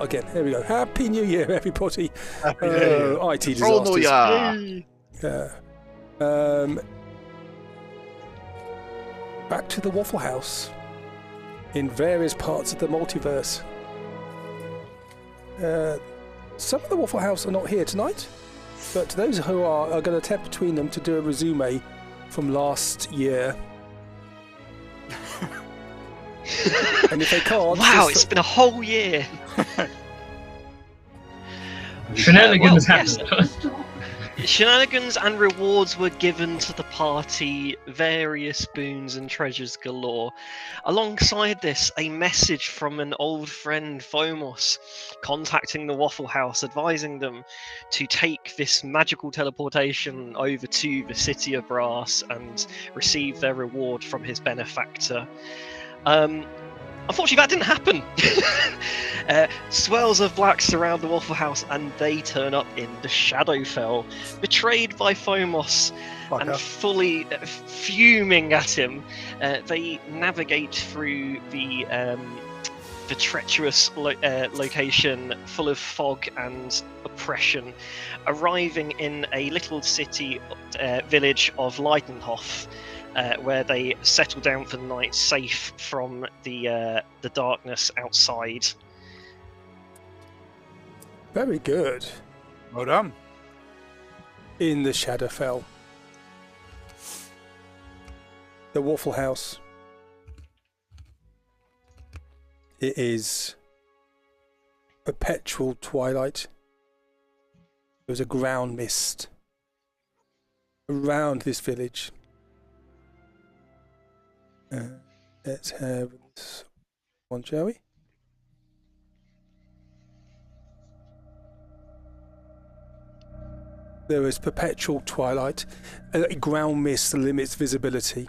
Again, here we go. Happy New Year, everybody. Happy New Year. IT Frono disasters. ya. Back to the Waffle House in various parts of the multiverse. Some of the Waffle House are not here tonight, but those who are going to tap between them to do a resume from last year. And if they can't... Wow, it's been a whole year! Shenanigans happened. Shenanigans and rewards were given to the party, various boons and treasures galore. Alongside this, a message from an old friend, Phomos, contacting the Waffle House, advising them to take this magical teleportation over to the City of Brass and receive their reward from his benefactor. Unfortunately, that didn't happen. Swells of black surround the Waffle House, and they turn up in the Shadowfell, betrayed by Phomos and fully fuming at him. They navigate through the treacherous location full of fog and oppression, arriving in a little city village of Leidenhof. Where they settle down for the night, safe from the darkness outside. Very good. Well done. In the Shadowfell. The Waffle House. It is perpetual twilight. There's a ground mist around this village. Let's have this one, shall we? There is perpetual twilight. A ground mist limits visibility.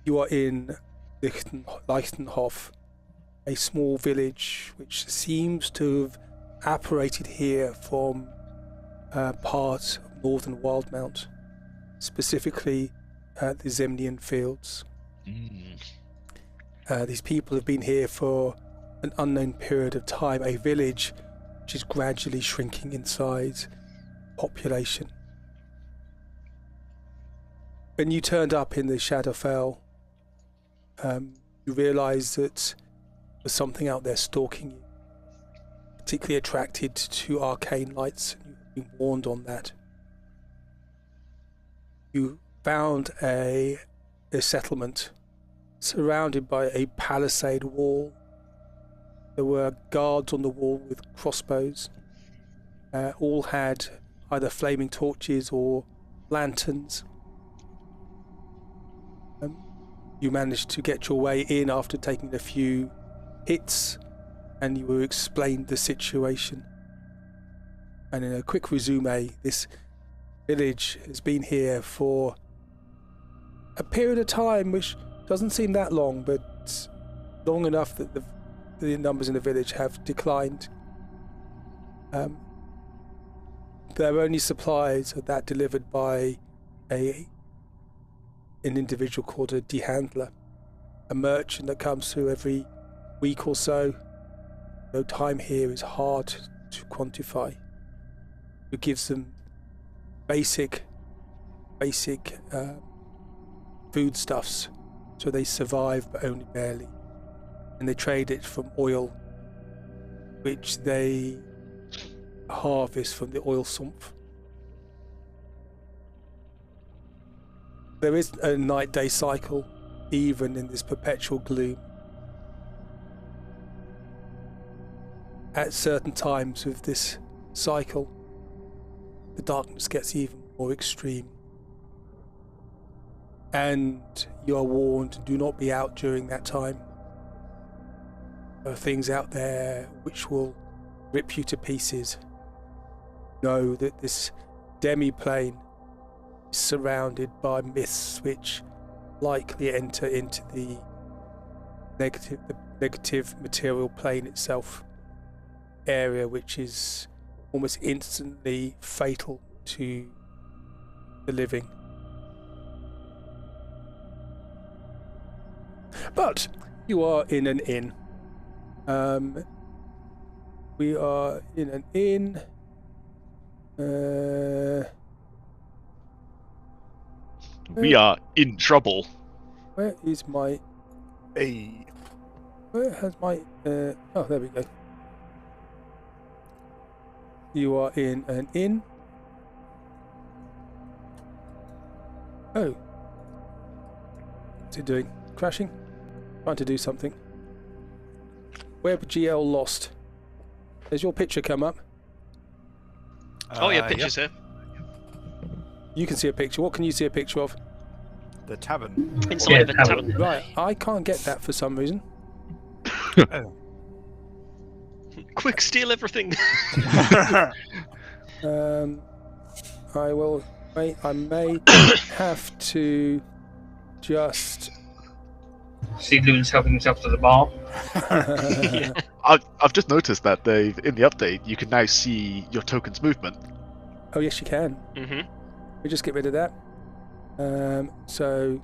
You are in Leidenhof, a small village which seems to have apparated here from part of northern Wildmount, specifically the Zemnian fields. These people have been here for an unknown period of time. A village which is gradually shrinking in size, population. When you turned up in the Shadowfell, you realised that there's something out there stalking you, particularly attracted to arcane lights, and you've been warned on that. You found a settlement surrounded by a palisade wall. There were guards on the wall with crossbows. All had either flaming torches or lanterns. You managed to get your way in after taking a few hits, and you were explained the situation. And in a quick resume, this village has been here for a period of time which doesn't seem that long, but long enough that the numbers in the village have declined. Their only supplies are that delivered by an individual called a dehandler, a merchant that comes through every week or so. Though time here is hard to quantify. Who gives them basic foodstuffs, so they survive, but only barely. And they trade it from oil, which they harvest from the oil sump. There is a night-day cycle, even in this perpetual gloom. At certain times of this cycle, the darkness gets even more extreme. And you are warned, do not be out during that time. There are things out there which will rip you to pieces. Know that this demi-plane is surrounded by mists which likely enter into the negative material plane itself, area which is almost instantly fatal to the living. But you are in an inn. We are in an inn. We are in trouble. Where is my... Hey. Where has my... oh, there we go. You are in an inn. Oh. What's it doing? Crashing? Trying to do something. Web GL lost. Has your picture come up? Oh yeah, pictures here. You can see a picture. What can you see a picture of? The tavern. Inside of a tavern. Right, I can't get that for some reason. Oh. Quick, steal everything. I will wait. I may have to just. See Loon's helping himself to the bar. Yeah. I've just noticed that they've in the update you can now see your token's movement. Oh yes, you can. Mhm. We just get rid of that. So,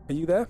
are you there?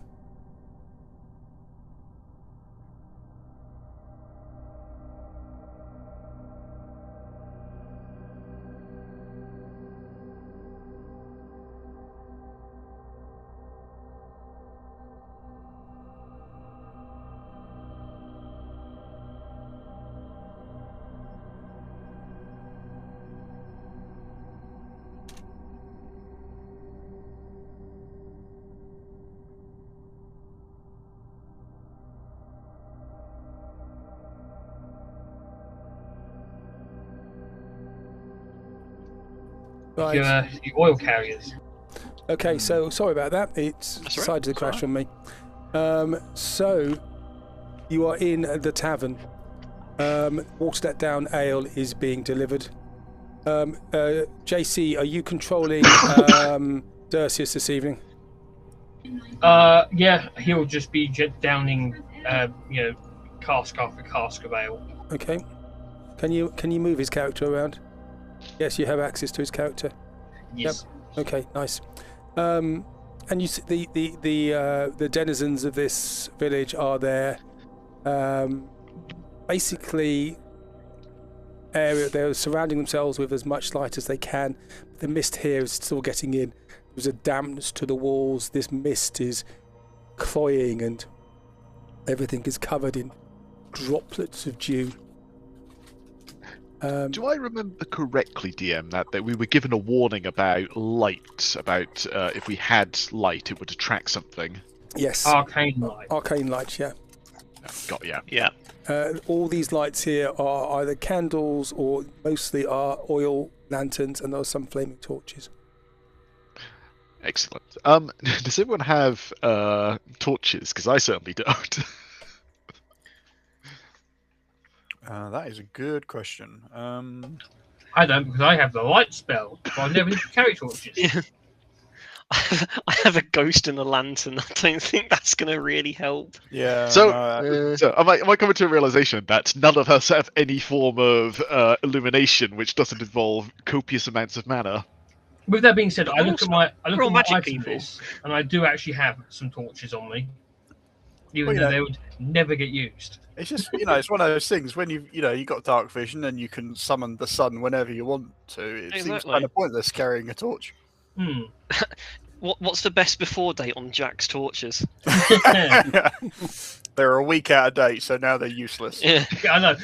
Right. Your oil carriers. Okay, so sorry about that. It's That's decided to right. crash on me. So you are in the tavern. Watered that down ale is being delivered. JC, are you controlling Dersius this evening? Yeah, he'll just be downing, cask after cask of ale. Okay. Can you move his character around? Yes, you have access to his character. Yes. Yep. Okay, nice. And you see the denizens of this village are there. Basically, they're surrounding themselves with as much light as they can. The mist here is still getting in. There's a dampness to the walls. This mist is cloying, and everything is covered in droplets of dew. Do I remember correctly, DM, that we were given a warning about light, about if we had light, it would attract something? Yes. Arcane light. Arcane lights, yeah. Got ya. Yeah. All these lights here are either candles or mostly are oil lanterns, and there are some flaming torches. Excellent. Does everyone have torches? Because I certainly don't. That is a good question. I don't, because I have the light spell, but I never need to carry torches. Yeah. I have a ghost and a lantern. I don't think that's going to really help. Yeah. So am I coming to a realization that none of us have any form of illumination which doesn't involve copious amounts of mana? With that being said, I look at my We're all magic item people. list, and I do actually have some torches on me, even Well, though yeah. they would never get used. It's just, it's one of those things when you got dark vision and you can summon the sun whenever you want to. It seems Exactly. kind of pointless carrying a torch. What's the best before date on Jack's torches? They're a week out of date, so now they're useless. Yeah. Yeah, I know.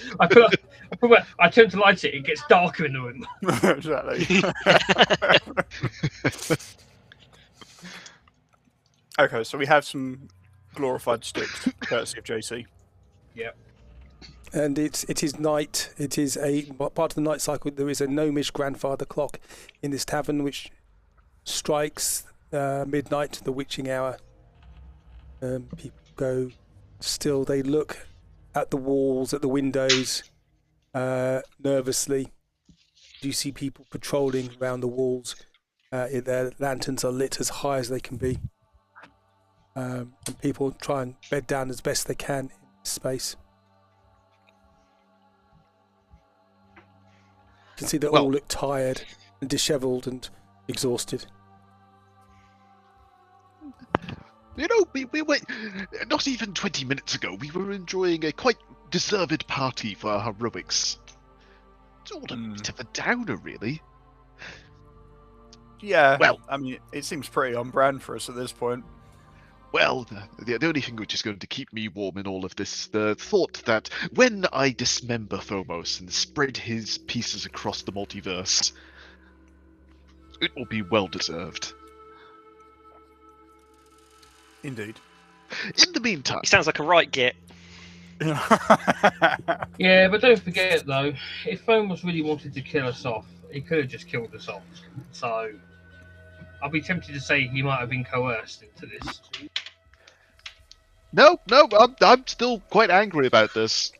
I turn to light it, it gets darker in the room. Exactly. Okay, so we have some glorified sticks, courtesy of JC. Yep. And it is night. It is a part of the night cycle. There is a gnomish grandfather clock in this tavern which strikes midnight, the witching hour. People go still. They look at the walls, at the windows, nervously. You see people patrolling around the walls. Their lanterns are lit as high as they can be. And people try and bed down as best they can in this space. You can see they all look tired and dishevelled and exhausted. we were not even 20 minutes ago. We were enjoying a quite deserved party for our heroics. It's all a bit of a downer, really. Yeah. Well, I mean, it seems pretty on brand for us at this point. Well, the only thing which is going to keep me warm in all of this, the thought that when I dismember Phomos and spread his pieces across the multiverse, it will be well deserved. Indeed. In the meantime, He sounds like a right git. Yeah, but don't forget though, if Phomos really wanted to kill us off, he could have just killed us off. So I'll be tempted to say he might have been coerced into this. no, I'm still quite angry about this.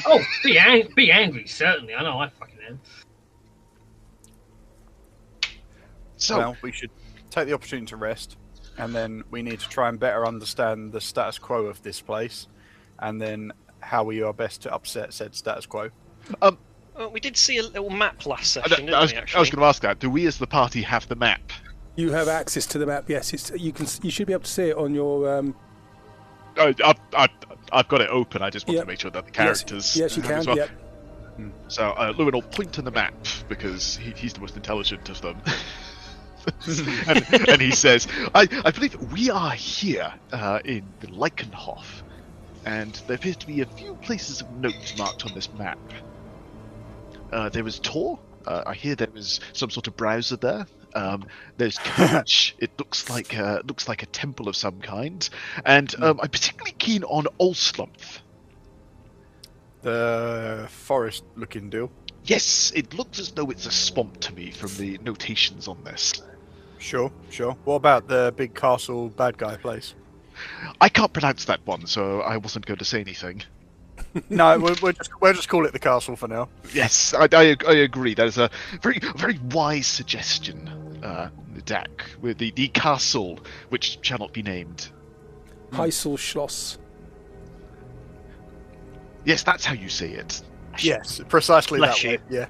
Oh, be angry, certainly. I know I fucking am. So, Well, we should take the opportunity to rest, and then we need to try and better understand the status quo of this place, and then how we are best to upset said status quo. Well, we did see a little map last session, didn't we? Actually, I was going to ask that. Do we, as the party, have the map? You have access to the map. Yes, you should be able to see it on your. I've got it open. I just want to make sure that the characters. Yes, you have can. as well. Yep. So Lewin will point to the map because he's the most intelligent of them. and he says, I believe we are here in the Leichenhof, and there appears to be a few places of note marked on this map. There was Tor. I hear there was some sort of browser there. There's Kirche. It looks like a temple of some kind, and I'm particularly keen on Olslumpf. The forest-looking deal. Yes, it looks as though it's a swamp to me from the notations on this. Sure. What about the big castle bad guy place? I can't pronounce that one, so I wasn't going to say anything. No, we'll just call it the castle for now. Yes, I agree. That is a very wise suggestion, Dak. With the castle, which shall not be named. Heisel Schloss. Yes, that's how you say it. Yes, precisely Bless that you. way.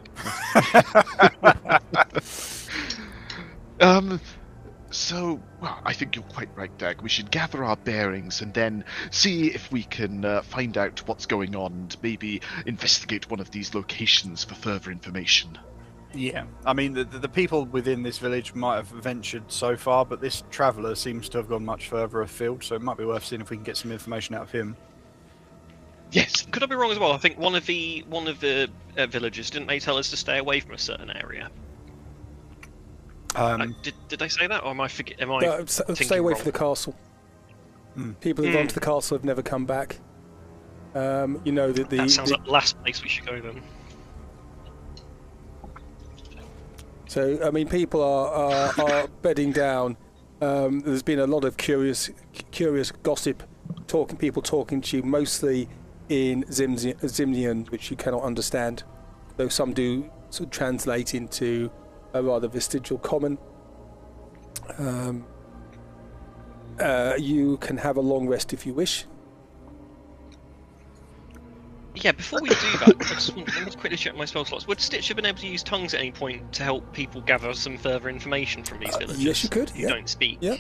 Yeah. So, well, I think you're quite right, Dag. We should gather our bearings and then see if we can find out what's going on and maybe investigate one of these locations for further information. Yeah, I mean, the people within this village might have ventured so far, but this traveller seems to have gone much further afield, so it might be worth seeing if we can get some information out of him. Yes. Could I be wrong as well? I think one of the villagers, didn't they tell us to stay away from a certain area? Did they say that, or am I Stay away from the castle. People who've gone to the castle have never come back. You know that that sounds like the last place we should go then. So I mean, people are bedding down. There's been a lot of curious gossip, people talking to you, mostly in Zimnian, which you cannot understand, though some do sort of translate into a rather vestigial common. You can have a long rest if you wish. Yeah, before we do that, I just want to quickly check my spell slots. Would Stitch have been able to use tongues at any point to help people gather some further information from these villagers? Yes, you could. Who don't speak. Yeah.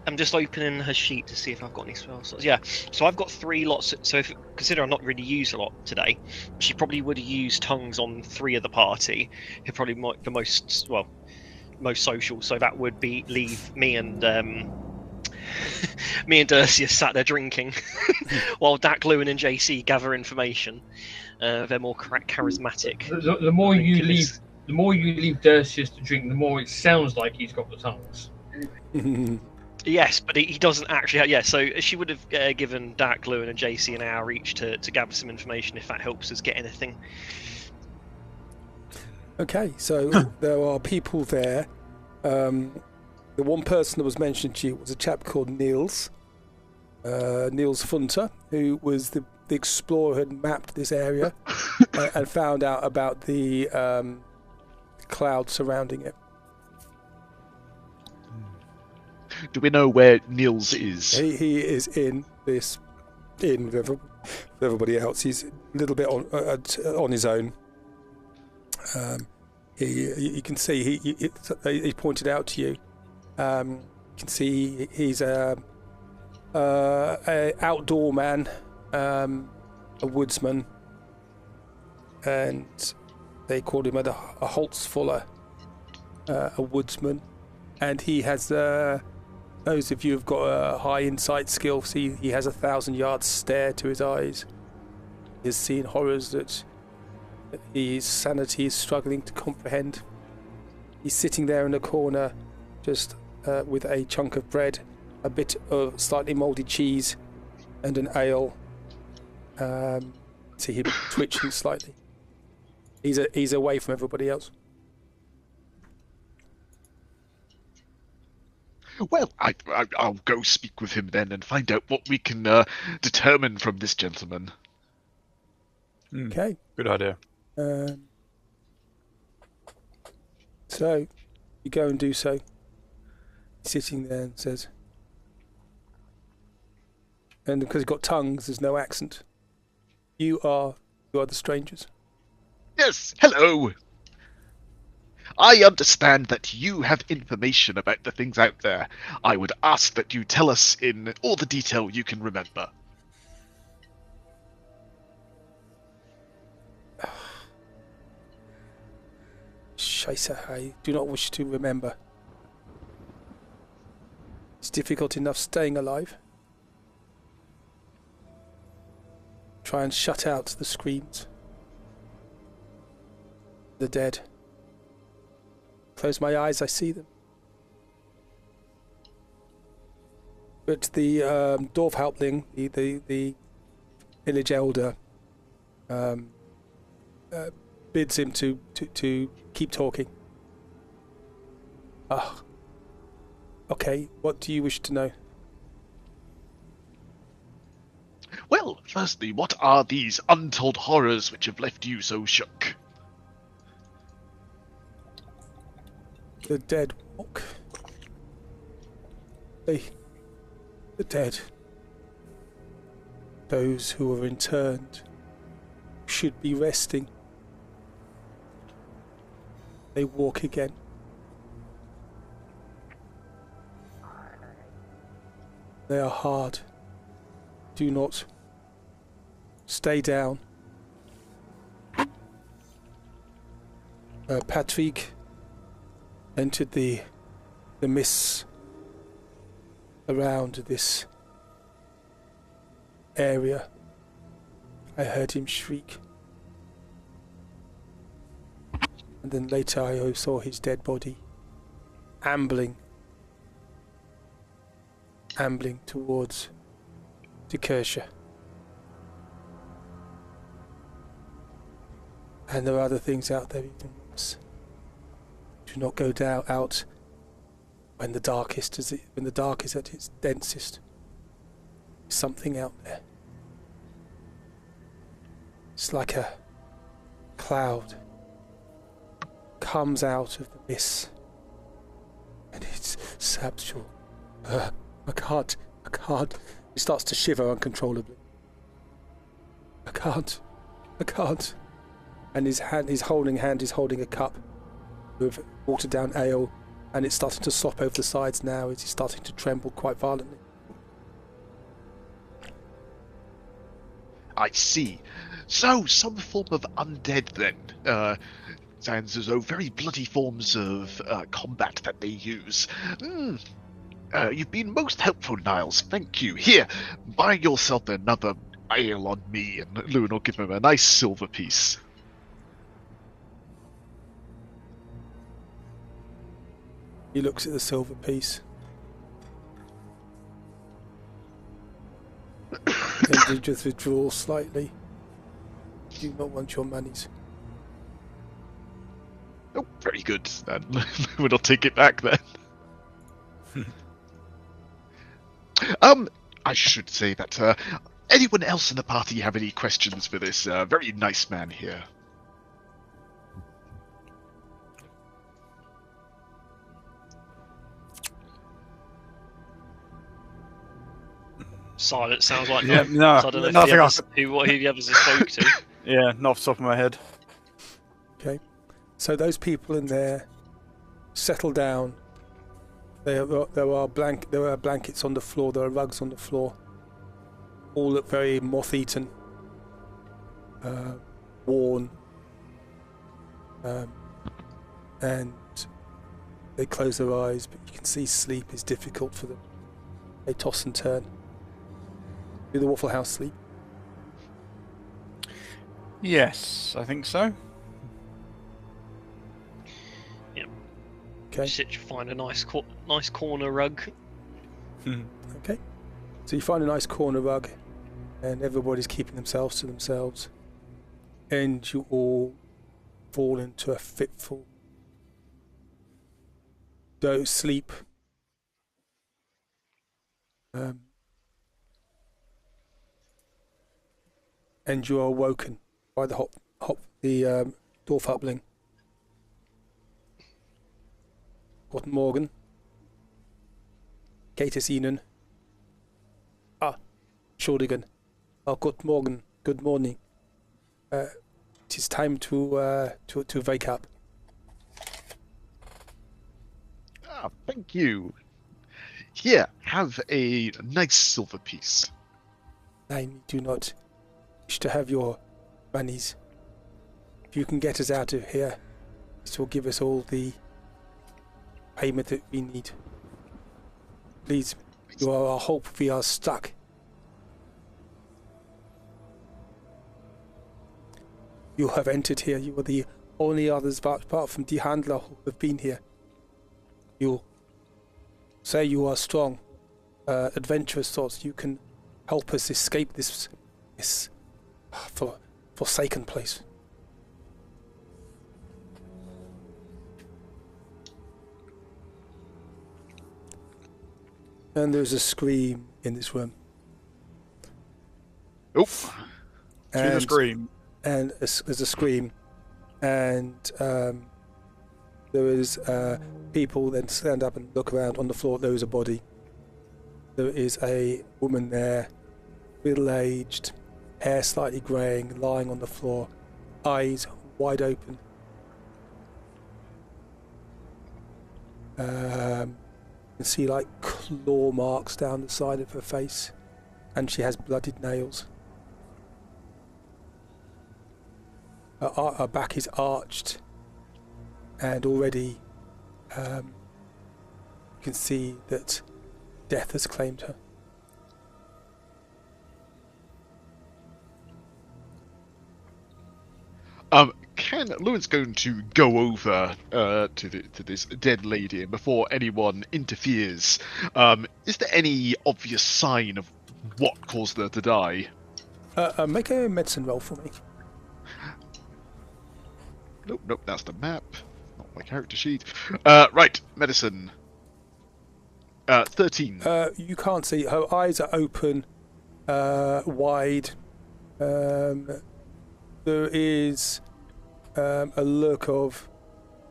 I'm just opening her sheet to see if I've got any spell slots. Yeah, so I've got 3 lots. So consider I've not really used a lot today, she probably would have used tongues on 3 of the party, who probably might the most social. So that would leave me and Dersius sat there drinking, while Dak, Lewin, and JC gather information. They're more charismatic. The more you leave Dersius to drink, the more it sounds like he's got the tongues. Yes, but he doesn't actually. Yeah, so she would have given Dak, Lewin, and JC an hour each to gather some information if that helps us get anything. Okay, so there are people there. The one person that was mentioned to you was a chap called Niels Funter, who was the explorer who had mapped this area and found out about the cloud surrounding it. Do we know where Niels is? He is in this inn with everybody else. He's a little bit on his own. You can see he pointed out to you. can see he's a outdoor man, a woodsman, and they called him a Holtzfuller, a woodsman, and he has those of you who've got a high insight skill see he has 1,000-yard stare to his eyes. He has seen horrors that his sanity is struggling to comprehend. He's sitting there in a corner, just with a chunk of bread, a bit of slightly mouldy cheese, and an ale. See him twitching slightly. He's away from everybody else. Well, I'll go speak with him then and find out what we can determine from this gentleman. Okay. Good idea. So, you go and do so. He's sitting there and says, and because he's got tongues, there's no accent. You are the strangers. Yes, hello. I understand that you have information about the things out there. I would ask that you tell us in all the detail you can remember. Scheisse, I do not wish to remember. It's difficult enough staying alive. Try and shut out the screams. The dead. Close my eyes, I see them. But the Dorfhauptling, the village elder, bids him to keep talking. Ah. Okay, what do you wish to know? Well, firstly, what are these untold horrors which have left you so shook? The dead walk. The dead. Those who are interned should be resting. They walk again. They are hard. Do not stay down. Patrick entered the mists around this area. I heard him shriek. And then later I saw his dead body ambling towards the Kirche. And there are other things out there even worse. Do not go out when the dark is at its densest. There's something out there. It's like a cloud comes out of the mist, and it saps your. I can't. He starts to shiver uncontrollably. I can't. And his holding a cup with watered down ale, and it's starting to slop over the sides now. It's starting to tremble quite violently. I see. So, some form of undead then. Sounds as though very bloody forms of combat that they use. You've been most helpful, Niles. Thank you. Here, buy yourself another ale on me, and Lewin will give him a nice silver piece. He looks at the silver piece. Then he just withdraws slightly. Do not want your monies. Oh, very good. Then Lewin will take it back then. I should say that anyone else in the party have any questions for this very nice man here? Silence sounds like Yeah, no. no, So I don't know nothing else. who he ever spoke to. Yeah, not off the top of my head. Okay. So those people in there settle down There are blankets on the floor. There are rugs on the floor. All look very moth-eaten, worn, and they close their eyes. But you can see sleep is difficult for them. They toss and turn. Do the Waffle House sleep? Yes, I think so. Okay. Sit, find a nice corner rug. Okay. So you find a nice corner rug, and everybody's keeping themselves to themselves, and you all fall into a fitful sleep. And you are awoken by the Dorfhabling. Guten Morgen. Geht es Ihnen? Entschuldigen. Guten Morgen. Good morning. It is time to wake up. Thank you. Here, have a nice silver piece. I do not wish to have your monies. If you can get us out of here, this will give us all the payment that we need. Please, you are our hope. We are stuck. You have entered here. You are the only others apart from the handler who have been here. You say you are strong, adventurous sorts. You can help us escape this forsaken place. And there's a scream in this room. Oof. To the scream. And there's a scream, and there is people then stand up and look around. On the floor there is a body. There is a woman there, middle-aged, hair slightly greying, lying on the floor, eyes wide open. You can see like claw marks down the side of her face, and she has bloodied nails. Her back is arched, and already you can see that death has claimed her. Lewin's going to go over to this dead lady, and before anyone interferes, is there any obvious sign of what caused her to die? Make a medicine roll for me. Nope, that's the map, not my character sheet. Right, medicine. 13. You can't see. Her eyes are open, wide. There is a look of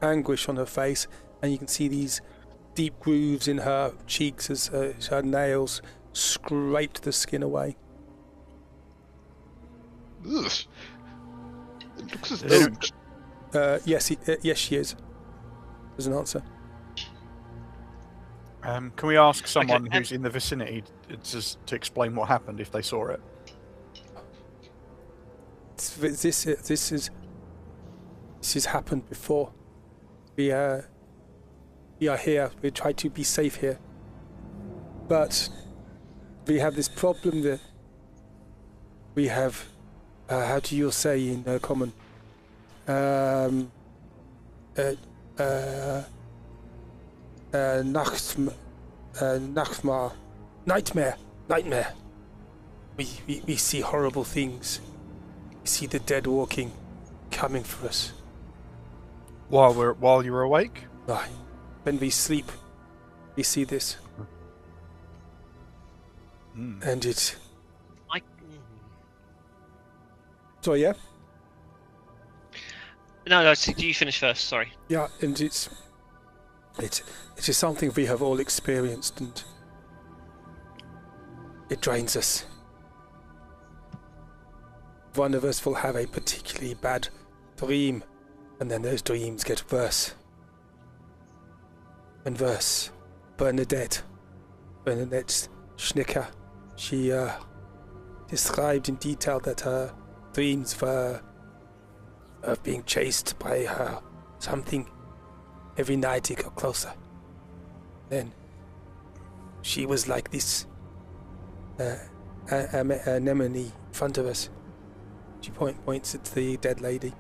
anguish on her face, and you can see these deep grooves in her cheeks as her nails scraped the skin away. Ugh. It looks as though... Yes, she is. There's an answer. Can we ask someone who's in the vicinity to explain what happened if they saw it? This has happened before. We are here. We try to be safe here, but we have this problem that we have. How do you say in common? Nightmare. We see horrible things. We see the dead walking, coming for us. While you're awake? Aye. When we sleep, we see this. And it... Sorry, yeah? No, do you finish first? Sorry. Yeah, and it is something we have all experienced, and it drains us. One of us will have a particularly bad dream, and then those dreams get worse and worse Bernadette Schnicker. She described in detail that her dreams were of being chased by something. Every night it got closer. Then she was like this anemone in front of us. She points at the dead lady.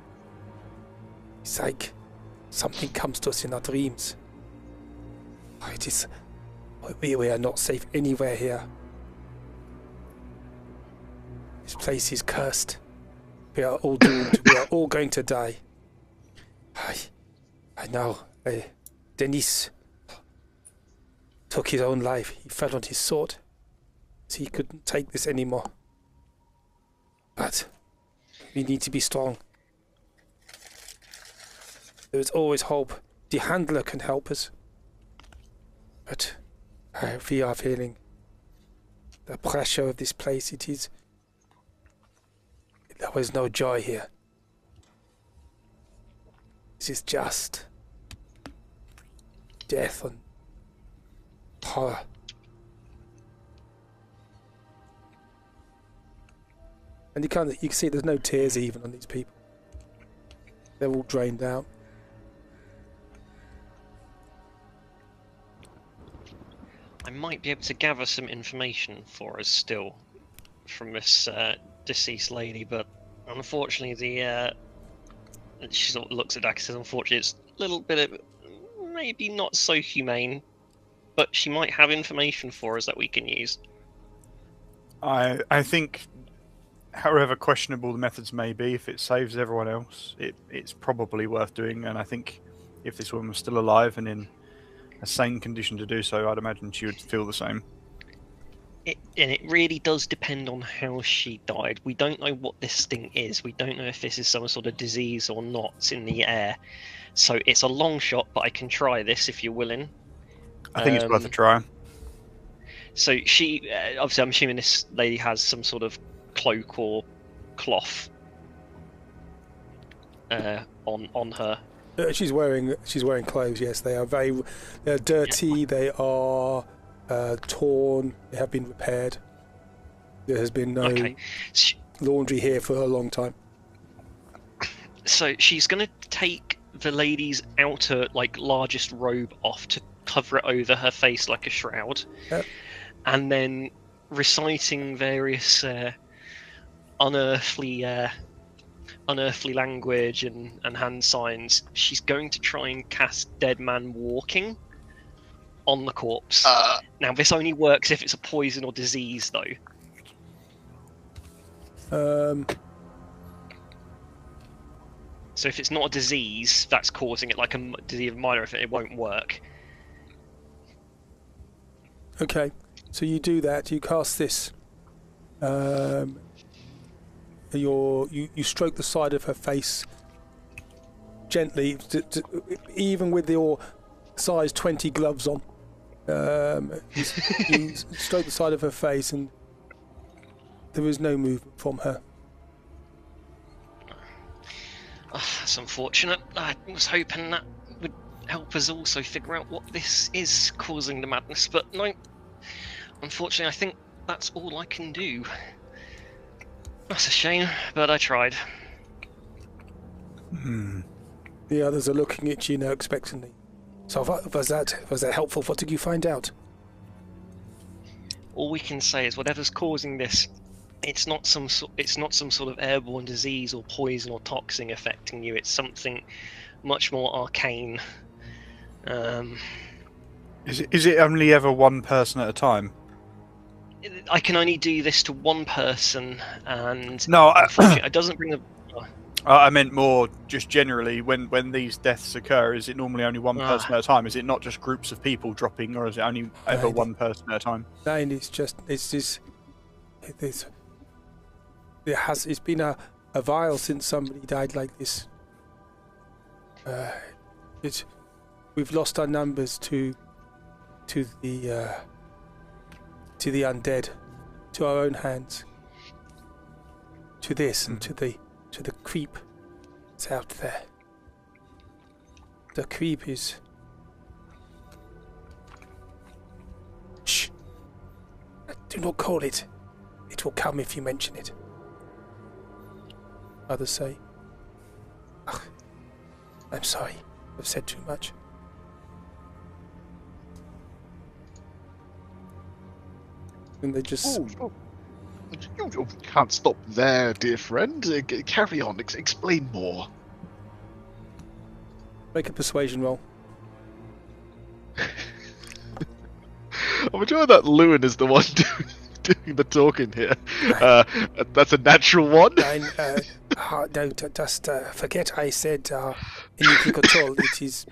It's like something comes to us in our dreams. It is. We are not safe anywhere here. This place is cursed. We are all doomed. We are all going to die. I know. Denis took his own life. He fell on his sword. So he couldn't take this anymore. But we need to be strong. There is always hope. The handler can help us. But we are feeling the pressure of this place. There was no joy here. This is just death and horror. And you can see there's no tears even on these people. They're all drained out. I might be able to gather some information for us still from this deceased lady, but unfortunately she sort of looks at Dak and says, unfortunately it's a little bit of maybe not so humane, but she might have information for us that we can use. I think, however questionable the methods may be, if it saves everyone else, it's probably worth doing. And I think if this woman was still alive and in a sane condition to do so, I'd imagine she would feel the same. It really does depend on how she died. We don't know what this thing is. We don't know if this is some sort of disease or not. It's in the air. So it's a long shot, but I can try this if you're willing. I think it's worth a try. So she, obviously I'm assuming this lady has some sort of cloak or cloth on her. She's wearing clothes. Yes, they're dirty. Yeah. They are torn. They have been repaired. There has been no laundry here for a long time. So she's going to take the lady's outer, largest robe off to cover it over her face like a shroud, and then reciting various unearthly language and hand signs, she's going to try and cast Dead Man Walking on the corpse. Now, this only works if it's a poison or disease, though. So if it's not a disease that's causing it, like a disease of minor, it won't work. Okay, so you do that. You cast this. You stroke the side of her face gently, even with your size 20 gloves on. You stroke the side of her face, and there was no movement from her. Oh, that's unfortunate. I was hoping that would help us also figure out what this is causing the madness, but no. Unfortunately, I think that's all I can do. That's a shame, but I tried. The others are looking at you now expectantly. So was that helpful? What did you find out? All we can say is whatever's causing this, it's not some sort of airborne disease or poison or toxin affecting you. It's something much more arcane. Is it only ever one person at a time? I can only do this to one person, and no, unfortunately, it doesn't bring the. I meant more just generally when these deaths occur. Is it normally only one person at a time? Is it not just groups of people dropping, or is it only ever one person at a time? No, it's been a while since somebody died like this. We've lost our numbers to the undead, to our own hands, to this and to the creep that's out there. The creep is Do not call it. It will come if you mention it. Others say, "Ugh, I'm sorry, I've said too much." And they just... You can't stop there, dear friend. Carry on. Explain more. Make a persuasion roll. I'm enjoying that Lewin is the one doing the talking here. That's a natural one. Don't just forget I said anything at all. It is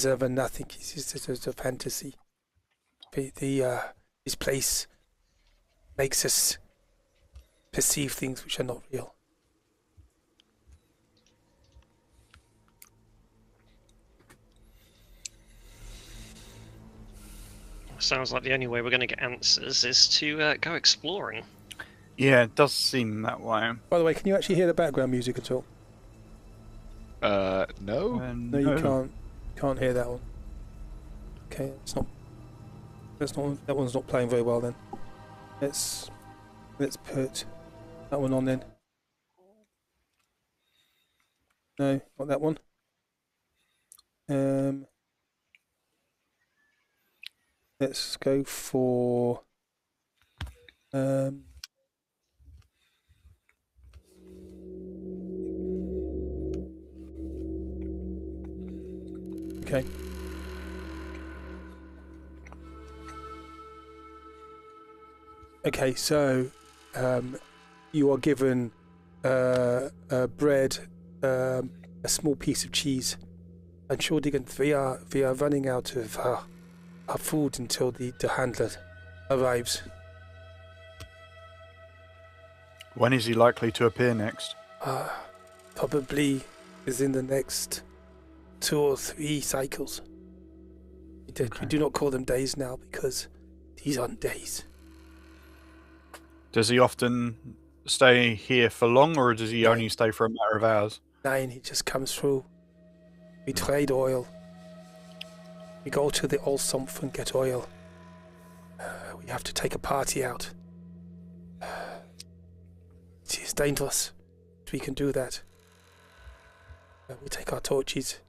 of nothing. It is just a fantasy. This place makes us perceive things which are not real. Sounds like the only way we're going to get answers is to go exploring. Yeah, it does seem that way. By the way, can you actually hear the background music at all? No. No, you can't hear that one. Okay, that one's not playing very well then. Let's put that one on then. No, not that one. Let's go for okay. Okay, so you are given bread, a small piece of cheese, and Shordigan, we are running out of our food until the handler arrives. When is he likely to appear next? Probably within the next 2 or 3 cycles. We do not call them days now because these aren't days. Does he often stay here for long, or does he only stay for a matter of hours? 9, he just comes through. We trade oil. We go to the oil sump and get oil. We have to take a party out. It is dangerous. We can do that. We take our torches.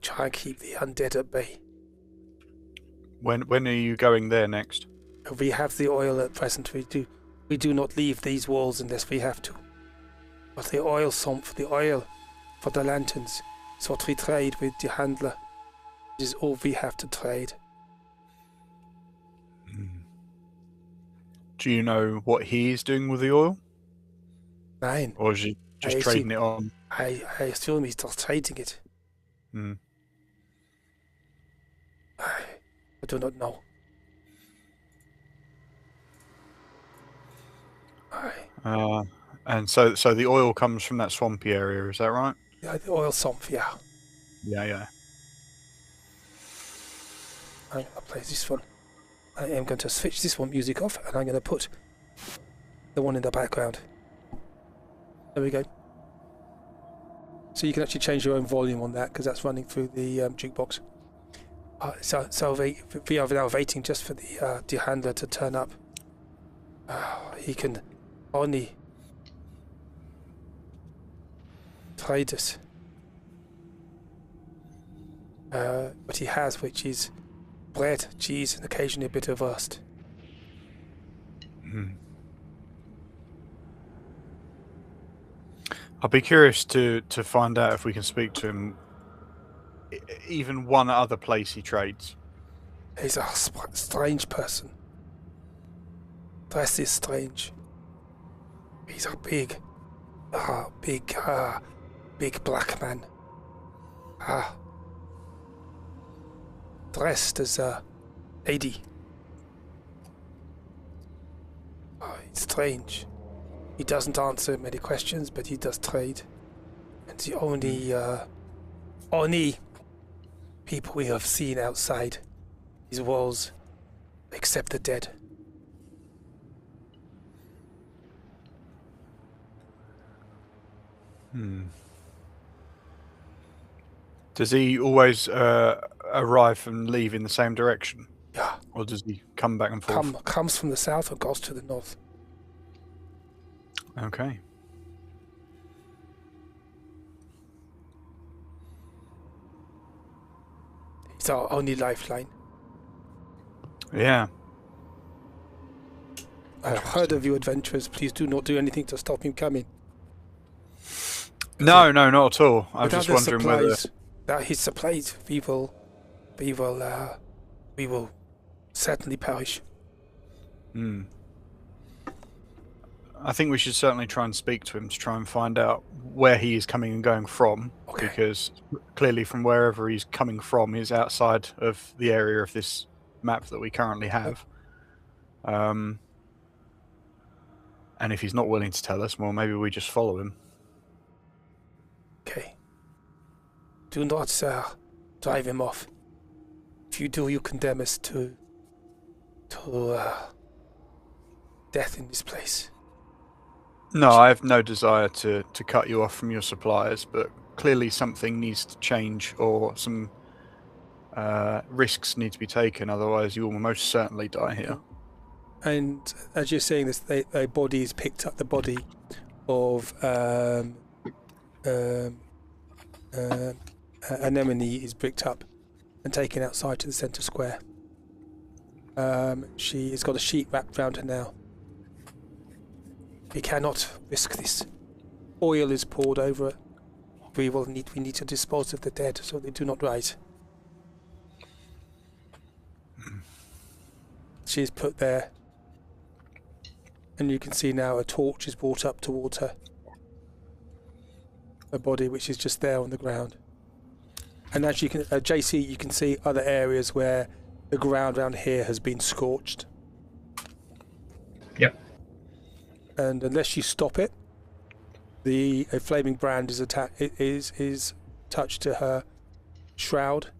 Try and keep the undead at bay. When are you going there next? We have the oil at present. We do not leave these walls unless we have to. But the oil sump, the oil for the lanterns, is what we trade with the handler. It is all we have to trade. Do you know what he's doing with the oil? 9. Or is he just trading it on? I assume he's just trading it. I do not know. And so the oil comes from that swampy area, is that right? Yeah, the oil sump, yeah. Yeah. I'm going to play this one. I am going to switch this one music off, and I'm going to put the one in the background. There we go. So you can actually change your own volume on that, because that's running through the jukebox. So we are now waiting just for the handler to turn up. He can only trade us what he has, which is bread, cheese, and occasionally a bit of wurst. I'd be curious to find out if we can speak to him. Even one other place he trades. He's a strange person. Dress is strange. He's a big black man. Dressed as a lady. It's strange. He doesn't answer many questions, but he does trade. And the only people we have seen outside these walls, except the dead. Does he always arrive and leave in the same direction? Yeah. Or does he come back and forth? Comes from the south or goes to the north. Okay. It's our only lifeline. Yeah. I've heard of you adventurers. Please do not do anything to stop him coming. No, not at all. I was Without just the wondering whether... supplies, without his supplies, we will certainly perish. I think we should certainly try and speak to him to try and find out where he is coming and going from. Okay. Because clearly from wherever he's coming from is outside of the area of this map that we currently have. And if he's not willing to tell us, well, maybe we just follow him. Okay. Do not drive him off. If you do, you condemn us to death in this place. No, I have no desire to cut you off from your suppliers, but clearly something needs to change or some risks need to be taken, otherwise you will most certainly die here. And as you're saying this, a body is picked up, the body of Anemone is picked up and taken outside to the centre square. She has got a sheet wrapped around her now. We cannot risk this. Oil is poured over it. We need to dispose of the dead so they do not rise. She is put there, and you can see now a torch is brought up towards her. A body which is just there on the ground. And as you can, JC, you can see other areas where the ground around here has been scorched. Yep. And unless you stop it, a flaming brand is touched to her shroud,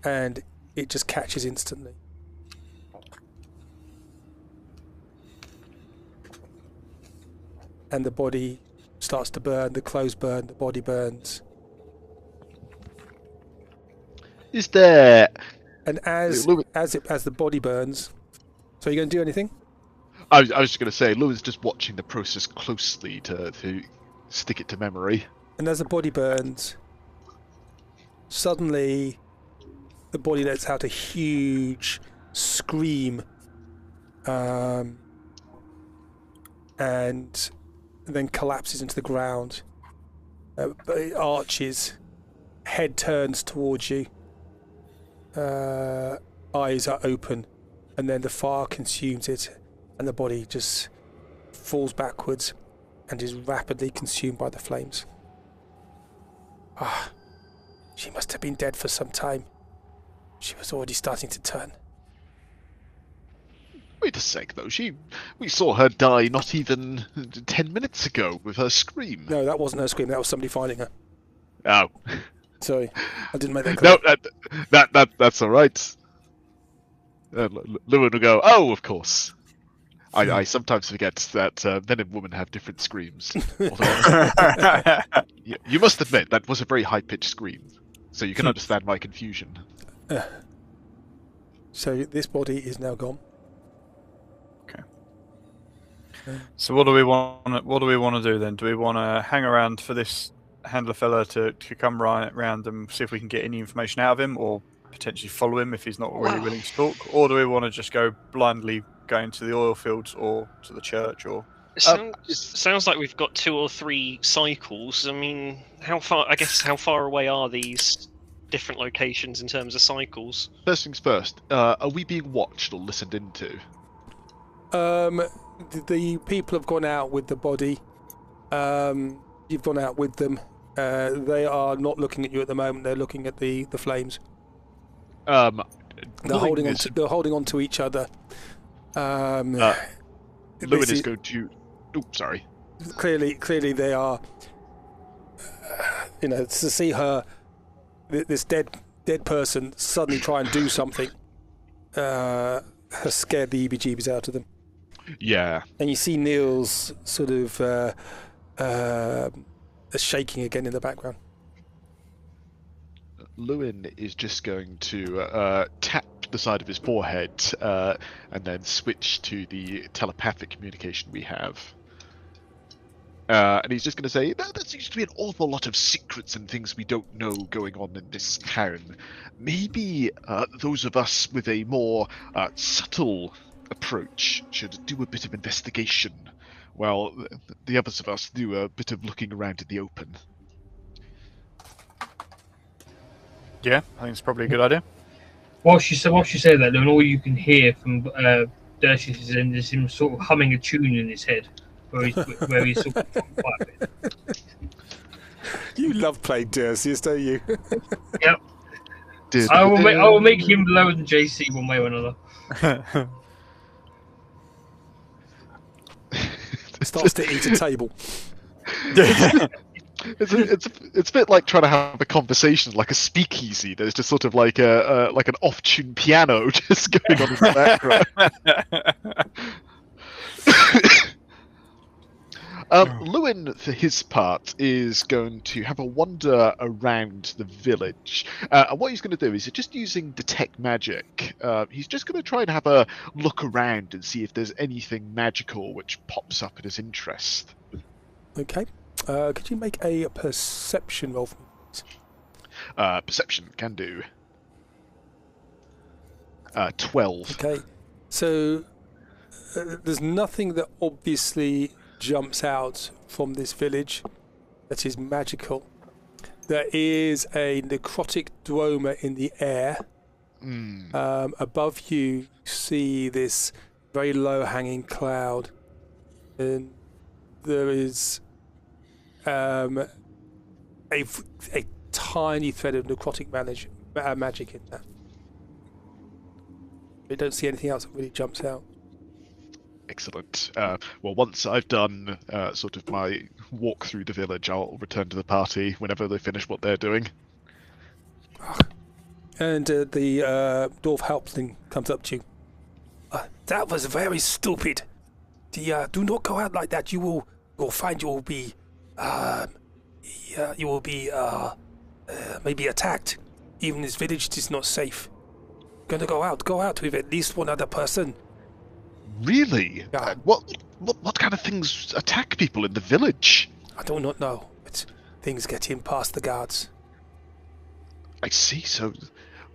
and it just catches instantly. And the body starts to burn, the clothes burn, the body burns. Is there... And as the body burns... So are you going to do anything? I was just going to say, Lou is just watching the process closely to stick it to memory. And as the body burns, suddenly the body lets out a huge scream, and then collapses into the ground. But it arches, head turns towards you, eyes are open, and then the fire consumes it, and the body just falls backwards and is rapidly consumed by the flames. Ah, she must have been dead for some time. She was already starting to turn. Wait a sec, though. We saw her die not even 10 minutes ago with her scream. No, that wasn't her scream. That was somebody finding her. Oh. Sorry, I didn't make that clear. No, that's all right. Lewin will go, oh, of course. I sometimes forget that men and women have different screams. You must admit, that was a very high-pitched scream. So you can understand my confusion. So this body is now gone. Okay. So what do we want to do then? Do we want to hang around for this handler fella to come round and see if we can get any information out of him, or potentially follow him if he's not really willing to talk? Or do we want to just go blindly going to the oil fields or to the church? Or sounds like we've got 2 or 3 cycles. I mean, how far away are these different locations in terms of cycles? First things first, are we being watched or listened into? The people have gone out with the body. You've gone out with them. They are not looking at you at the moment. They're looking at the flames. They're holding on to each other. Lewin is going to... Oops, sorry. Clearly they are... to see her, this dead person, suddenly try and do something, has scared the EBGBs out of them. Yeah. And you see Neil's sort of shaking again in the background. Lewin is just going to tap the side of his forehead and then switch to the telepathic communication we have. And he's just going to say, there seems to be an awful lot of secrets and things we don't know going on in this town. Maybe those of us with a more subtle approach should do a bit of investigation, while the others of us do a bit of looking around in the open. Yeah, I think it's probably a good idea. Whilst you say that, then all you can hear from Dershis is him sort of humming a tune in his head, where he's sort of quiet. You love playing Dersius, don't you? Yep. I will make him lower than JC one way or another. Starts to eat a table. It's a bit like trying to have a conversation, like a speakeasy. There's just sort of like an off-tune piano just going on in the background. Lewin, for his part, is going to have a wander around the village. And what he's going to do is, just using detect magic, he's just going to try and have a look around and see if there's anything magical which pops up in his interest. Okay. Could you make a perception roll for me, please? Perception, can do. 12. Okay. So, there's nothing that obviously jumps out from this village that is magical. There is a necrotic droma in the air. Above you see this very low-hanging cloud, and there is a tiny thread of necrotic magic in there. You don't see anything else that really jumps out. Excellent. Well, once I've done sort of my walk through the village, I'll return to the party whenever they finish what they're doing. And the dwarf helpling comes up to you. That was very stupid. Do not go out like that. You will find you will be maybe attacked. Even this village is not safe. Gonna go out with at least one other person. Really? Yeah. What kind of things attack people in the village? I do not know, but things get in past the guards. I see. So,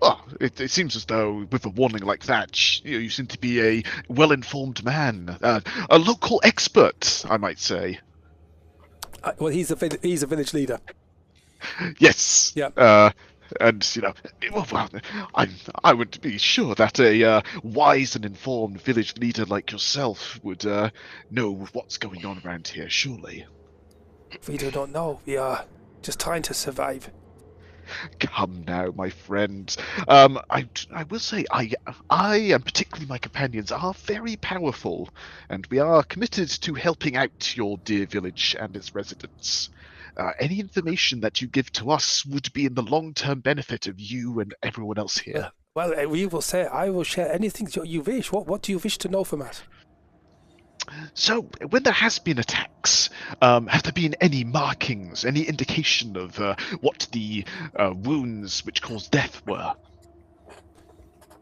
well, it seems as though with a warning like that, you seem to be a well-informed man, a local expert, I might say. Well, he's a village leader. Yes. Yeah. And well, I would be sure that a wise and informed village leader like yourself would know what's going on around here. Surely. We do not know. We are just trying to survive. Come now, my friend. I will say I and particularly my companions are very powerful, and we are committed to helping out your dear village and its residents. Any information that you give to us would be in the long-term benefit of you and everyone else here. Well, I will share anything you wish. What do you wish to know from us? So, when there has been attacks, have there been any markings, any indication of what the wounds which caused death were?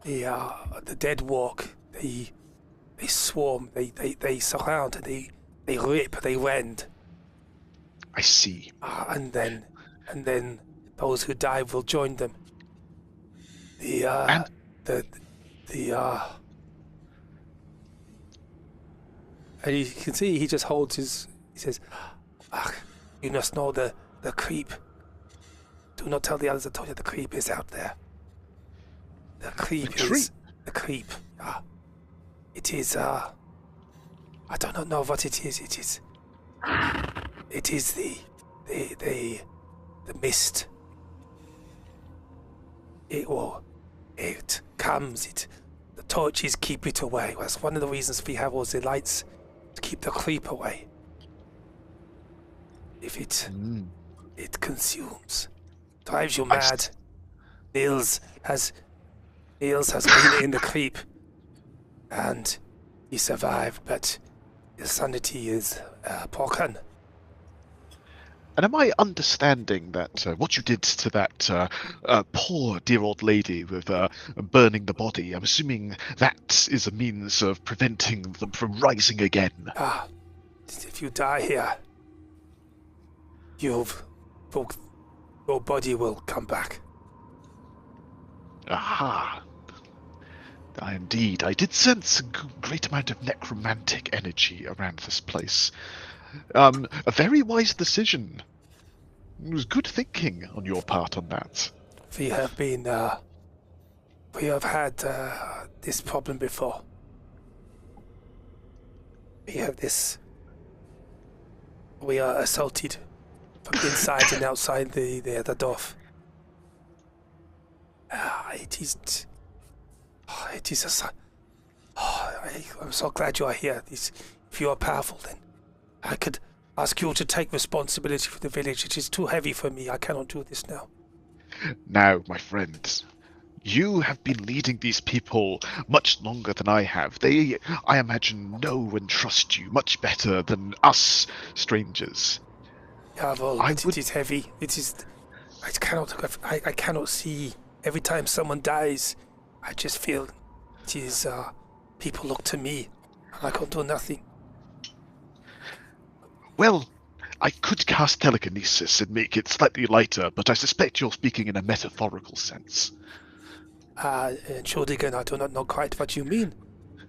The dead walk. They swarm. They surround. They rip. They rend. I see. And then those who die will join them. And you can see he just holds his. He says, "You must know the creep. Do not tell the others I told you the creep is out there. The creep is the creep. It is. I do not know what it is. It is the mist. It comes. The torches keep it away. That's one of the reasons we have all the lights, to keep the creep away. If it consumes, drives you mad. Niels has been in the creep, and he survived, but his sanity is broken. And am I understanding that what you did to that poor dear old lady with burning the body, I'm assuming that is a means of preventing them from rising again? Ah, if you die here, your body will come back. Aha. Indeed, I did sense a great amount of necromantic energy around this place. A very wise decision. It was good thinking on your part on that. We have been, we have had this problem before. We have this. We are assaulted from inside and outside the Dorf. It is. It is I'm so glad you are here. If you are powerful, then I could ask you to take responsibility for the village. It is too heavy for me. I cannot do this now. Now, my friend, you have been leading these people much longer than I have. They, I imagine, know and trust you much better than us strangers. Yeah, well, it is heavy. It is. I cannot see. Every time someone dies, I just feel it is. People look to me, and I can't do nothing. Well, I could cast telekinesis and make it slightly lighter, but I suspect you're speaking in a metaphorical sense. Entschuldigen, I do not know quite what you mean,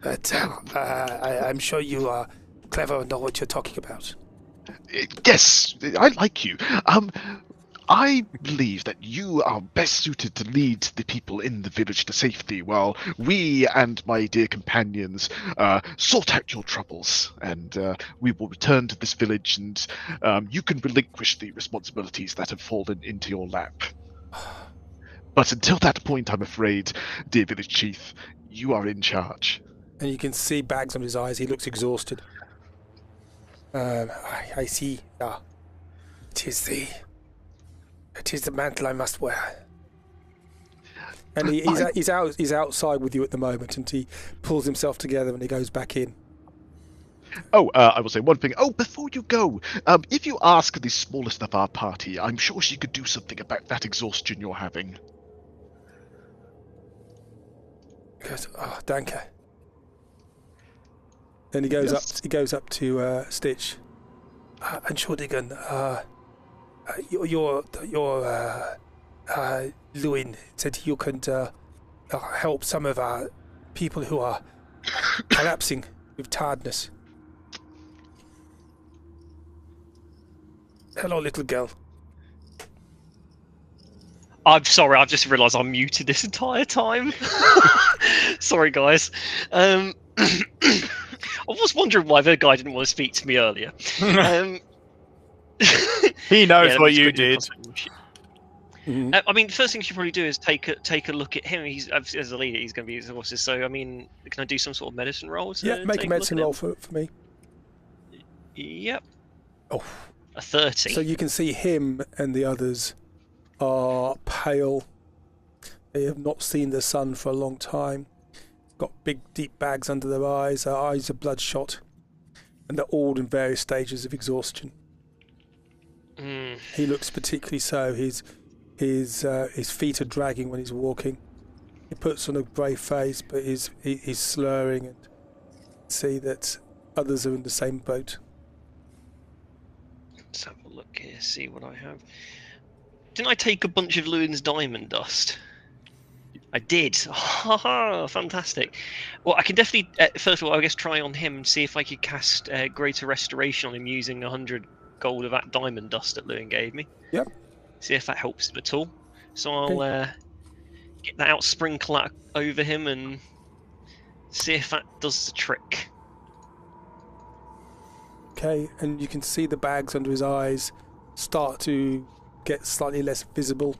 but I'm sure you are clever and know what you're talking about. Yes, I like you. I believe that you are best suited to lead the people in the village to safety, while we and my dear companions sort out your troubles, and we will return to this village, and you can relinquish the responsibilities that have fallen into your lap. But until that point, I'm afraid, dear village chief, you are in charge. And you can see bags on his eyes. He looks exhausted. I see. It is the mantle I must wear. And he's outside with you at the moment, and he pulls himself together and he goes back in. Oh, I will say one thing. Oh, before you go, if you ask the smallest of our party, I'm sure she could do something about that exhaustion you're having. He goes, oh, danke. Then he goes up. He goes up to Stitch. Entschuldigen, your Lewin said you could help some of our people who are collapsing with tiredness. Hello, little girl. I'm sorry, I've just realised I'm muted this entire time. Sorry, guys. I was wondering why the guy didn't want to speak to me earlier. He knows what you did. Mm-hmm. I mean, the first thing you should probably do is take a look at him. He's as a leader, he's going to be exhausted. So, I mean, can I do some sort of medicine roll? Yeah, make a medicine roll for me. Yep. Oh, a 30. So you can see him and the others are pale. They have not seen the sun for a long time. Got big, deep bags under their eyes. Their eyes are bloodshot, and they're all in various stages of exhaustion. He looks particularly so. His feet are dragging when he's walking. He puts on a brave face, but he's slurring, and see that others are in the same boat. Let's have a look here, see what I have. Didn't I take a bunch of Lewin's diamond dust? I did. Haha, fantastic. Well, I can definitely, first of all, I guess try on him and see if I could cast Greater Restoration on him using 100 gold of that diamond dust that Lewin gave me. Yep. See if that helps him at all. So I'll get that out, sprinkle that over him, and see if that does the trick. Okay, and you can see the bags under his eyes start to get slightly less visible.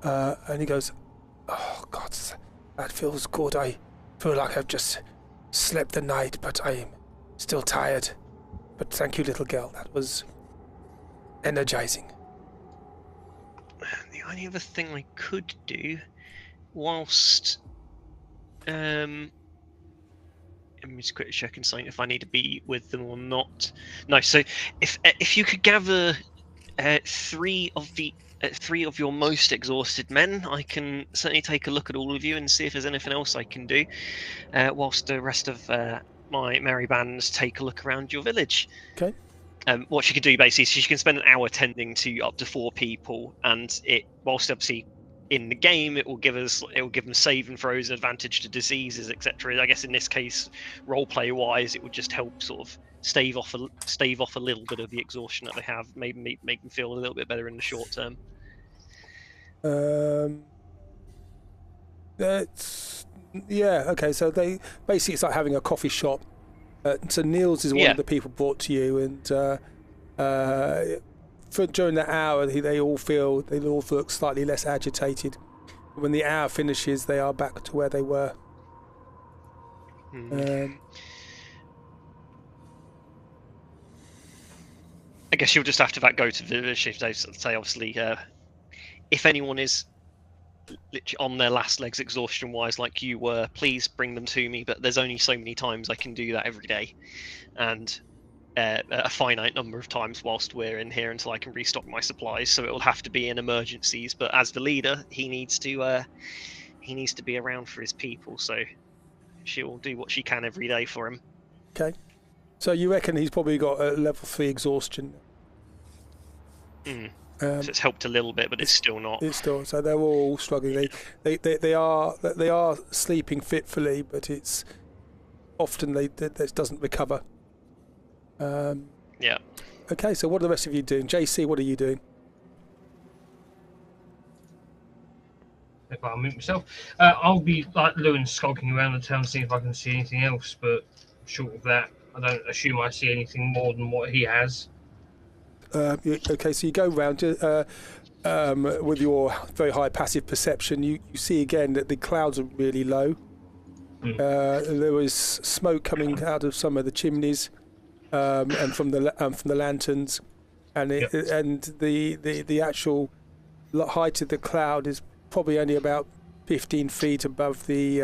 And he goes, oh, God, that feels good. I feel like I've just slept the night, but I am still tired. But thank you, little girl. That was energizing. The only other thing I could do, whilst let me just quickly check and see if I need to be with them or not. No, so if you could gather three of your most exhausted men. I can certainly take a look at all of you and see if there's anything else I can do, whilst the rest of my merry bands take a look around your village. Okay. What she could do basically is she can spend an hour tending to up to 4 people, and whilst obviously in the game it will give them saving throws and advantage to diseases, etc. I guess in this case, roleplay wise, it would just help sort of stave off a little bit of the exhaustion that they have, maybe make them feel a little bit better in the short term. That's okay. So they basically, it's like having a coffee shop. So Niels is one of the people brought to you, and during that hour, they all look slightly less agitated. When the hour finishes, they are back to where they were. I guess you'll just have to go to the village. They say, obviously, if anyone is literally on their last legs exhaustion-wise, like you were, please bring them to me. But there's only so many times I can do that every day, and a finite number of times whilst we're in here until I can restock my supplies. So it will have to be in emergencies. But as the leader, he needs to be around for his people. So she will do what she can every day for him. Okay. So you reckon he's probably got a level 3 exhaustion? So it's helped a little bit, but it's still not. So they're all struggling. They are sleeping fitfully, but it's often that doesn't recover. Yeah. Okay. So what are the rest of you doing? JC, what are you doing? If I mute myself, I'll be like Lewin, skulking around the town, seeing if I can see anything else. But short of that, I don't assume I see anything more than what he has. Okay, so you go round with your very high passive perception. You see again that the clouds are really low. There was smoke coming out of some of the chimneys and from the lanterns, and the actual height of the cloud is probably only about 15 feet above the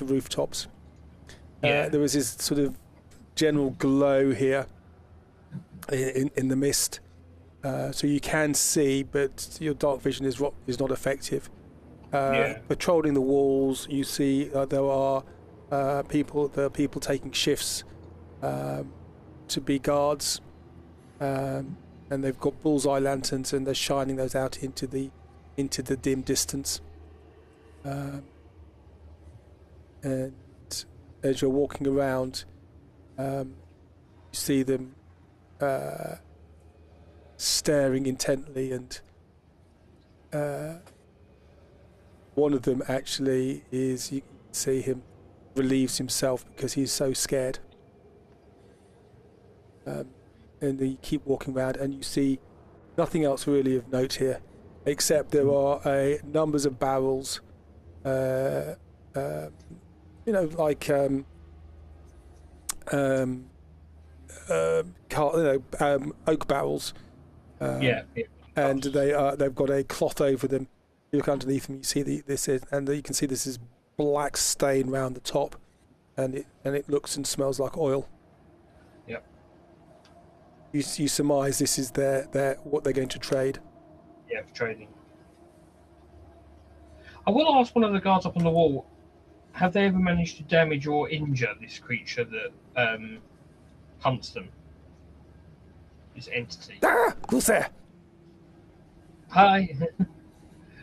rooftops. There was this sort of general glow here in the mist, so you can see, but your dark vision is not effective. Patrolling the walls, you see there are people taking shifts to be guards, and they've got bullseye lanterns and they're shining those out into the dim distance. And as you're walking around, you see them staring intently, and one of them actually you can see him relieves himself because he's so scared. And you keep walking around and you see nothing else really of note here, except there are numbers of barrels, like oak barrels, and they've got a cloth over them. You look underneath them, you see you can see this is black stain round the top, and it looks and smells like oil. Yep. You surmise this is what they're going to trade. Yeah, for trading. I will ask one of the guards up on the wall: have they ever managed to damage or injure this creature that hunts them? This entity. Who's there? Hi.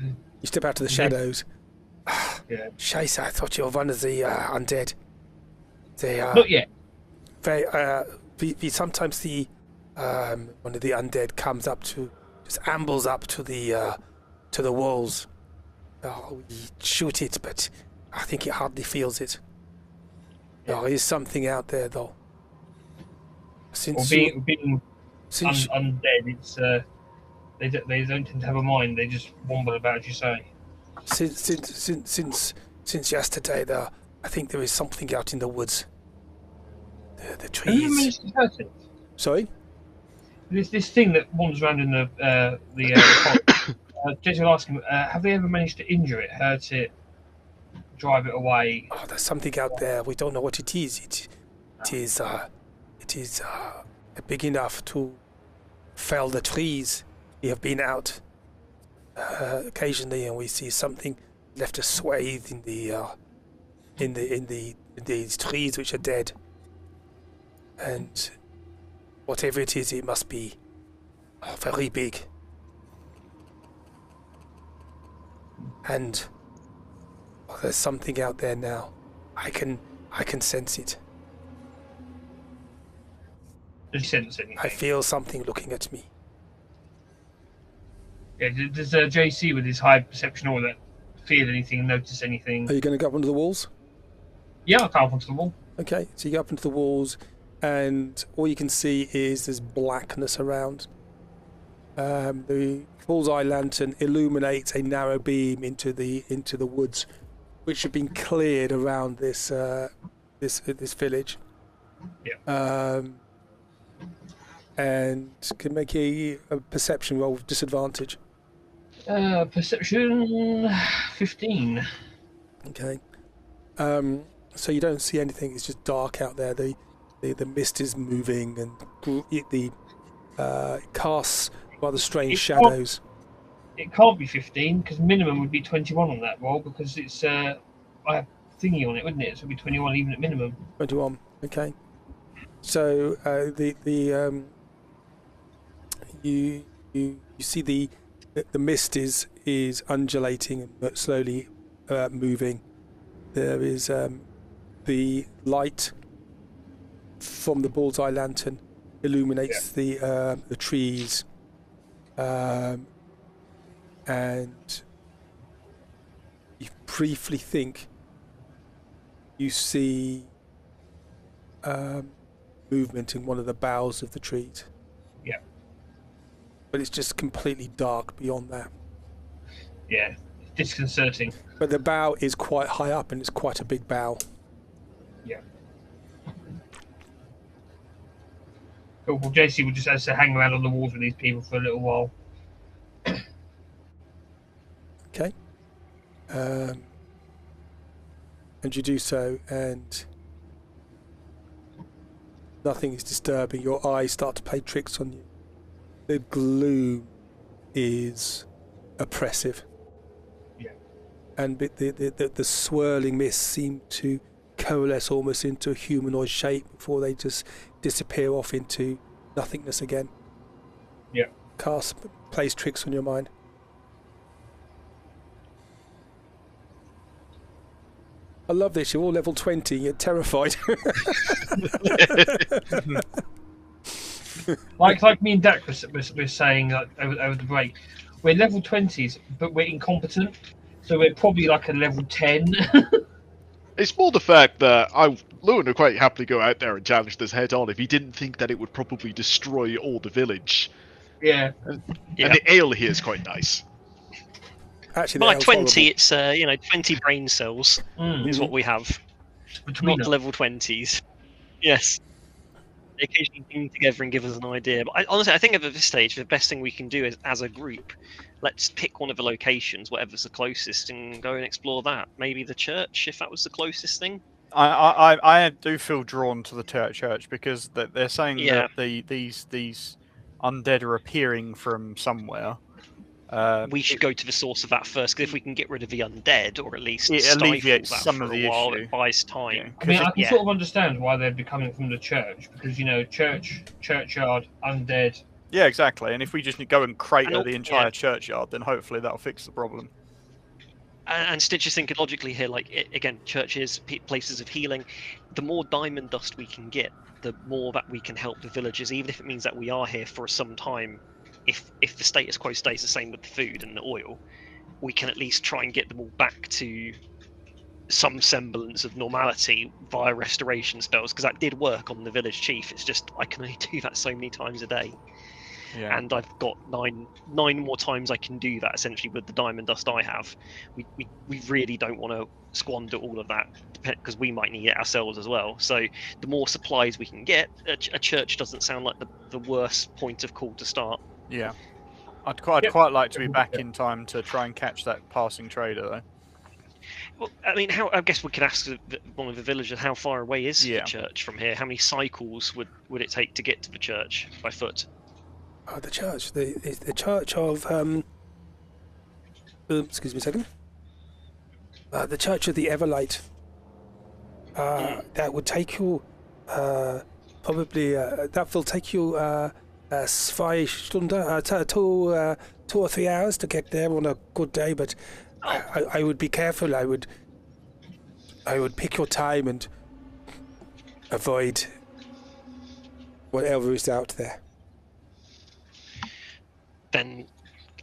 You step out to the shadows. Yeah. Scheiße, I thought you were one of the undead. They not yet. We sometimes see one of the undead comes up just ambles up to the walls. Oh, we shoot it, but I think it hardly feels it. Yeah. There is something out there, though. Being undead, it's they don't tend to have a mind. They just wobble about, as you say. Since yesterday, though, I think there is something out in the woods. The trees. Have you managed to hurt it? Sorry? This thing that wanders around in the forest. Jason will ask him, have they ever managed to injure it, hurt it, drive it away? Oh, there's something out there. We don't know what it is. It is big enough to fell the trees. We have been out occasionally, and we see something left a swathe in these trees which are dead. And whatever it is, it must be very big. And there's something out there now. I can sense it. Does he sense anything? I feel something looking at me. Yeah, does JC with his high perception or that feel anything, notice anything? Are you going to go up onto the walls? Yeah, I'll come up onto the wall. Okay, so you go up into the walls, and all you can see is there's blackness around. The bullseye lantern illuminates a narrow beam into the woods, which have been cleared around this village. Yeah. And can make a perception roll with disadvantage. Perception 15. Okay. So you don't see anything. It's just dark out there. The mist is moving, and the casts rather strange shadows. It can't be 15 because minimum would be 21 on that roll because it's I have thingy on it, wouldn't it? So it'd be 21 even at minimum. 21. Okay. So you see the mist is undulating and slowly moving. There is the light from the bullseye lantern illuminates the trees, and you briefly think you see movement in one of the boughs of the trees. Yeah. But it's just completely dark beyond that. Yeah, it's disconcerting. But the bough is quite high up, and it's quite a big bough. Yeah. Cool. Well, JC will just have to hang around on the walls with these people for a little while. Okay. And you do so, and nothing is disturbing. Your eyes start to play tricks on you. The gloom is oppressive. Yeah. And the swirling mists seem to coalesce almost into a humanoid shape before they just disappear off into nothingness again. Yeah. Plays tricks on your mind. I love this. You're all level 20. You're terrified. like me and Dak were saying over the break, we're level 20s, but we're incompetent, so we're probably like a level 10. It's more the fact that Lewin would quite happily go out there and challenge this head on if he didn't think that it would probably destroy all the village. Yeah. And the ale here is quite nice. Actually, by 20, it's 20 brain cells is what we have. Between Not level 20s. Yes. They occasionally come together and give us an idea. But honestly, I think at this stage, the best thing we can do is, as a group, let's pick one of the locations, whatever's the closest, and go and explore that. Maybe the church, if that was the closest thing. I do feel drawn to the church because they're saying that these undead are appearing from somewhere. We should go to the source of that first, because if we can get rid of the undead, or at least it stifle alleviates that some for of a the while, issue. it buys time. I mean, I can sort of understand why they'd be coming from the church, because, churchyard, undead. Yeah, exactly. And if we just go and crater the entire churchyard, then hopefully that'll fix the problem. And Stitch is thinking logically here, again, churches, places of healing. The more diamond dust we can get, the more that we can help the villagers, even if it means that we are here for some time. If the status quo stays the same with the food and the oil, we can at least try and get them all back to some semblance of normality via restoration spells, because that did work on the village chief. It's just I can only do that so many times a day. Yeah. And I've got nine more times I can do that essentially with the diamond dust I have. We really don't want to squander all of that, because we might need it ourselves as well. So the more supplies we can get, a church doesn't sound like the worst point of call to start. Yeah, I'd quite like to be back in time to try and catch that passing trader, though. Well, I mean, I guess we could ask one of the villagers, how far away is the church from here? How many cycles would it take to get to the church by foot? The church. The church of excuse me a second. The Church of the Everlight. That would take you probably. That will take you 2 Stunden, 2 or 3 hours to get there on a good day. But I would be careful. I would pick your time and avoid whatever is out there. Then,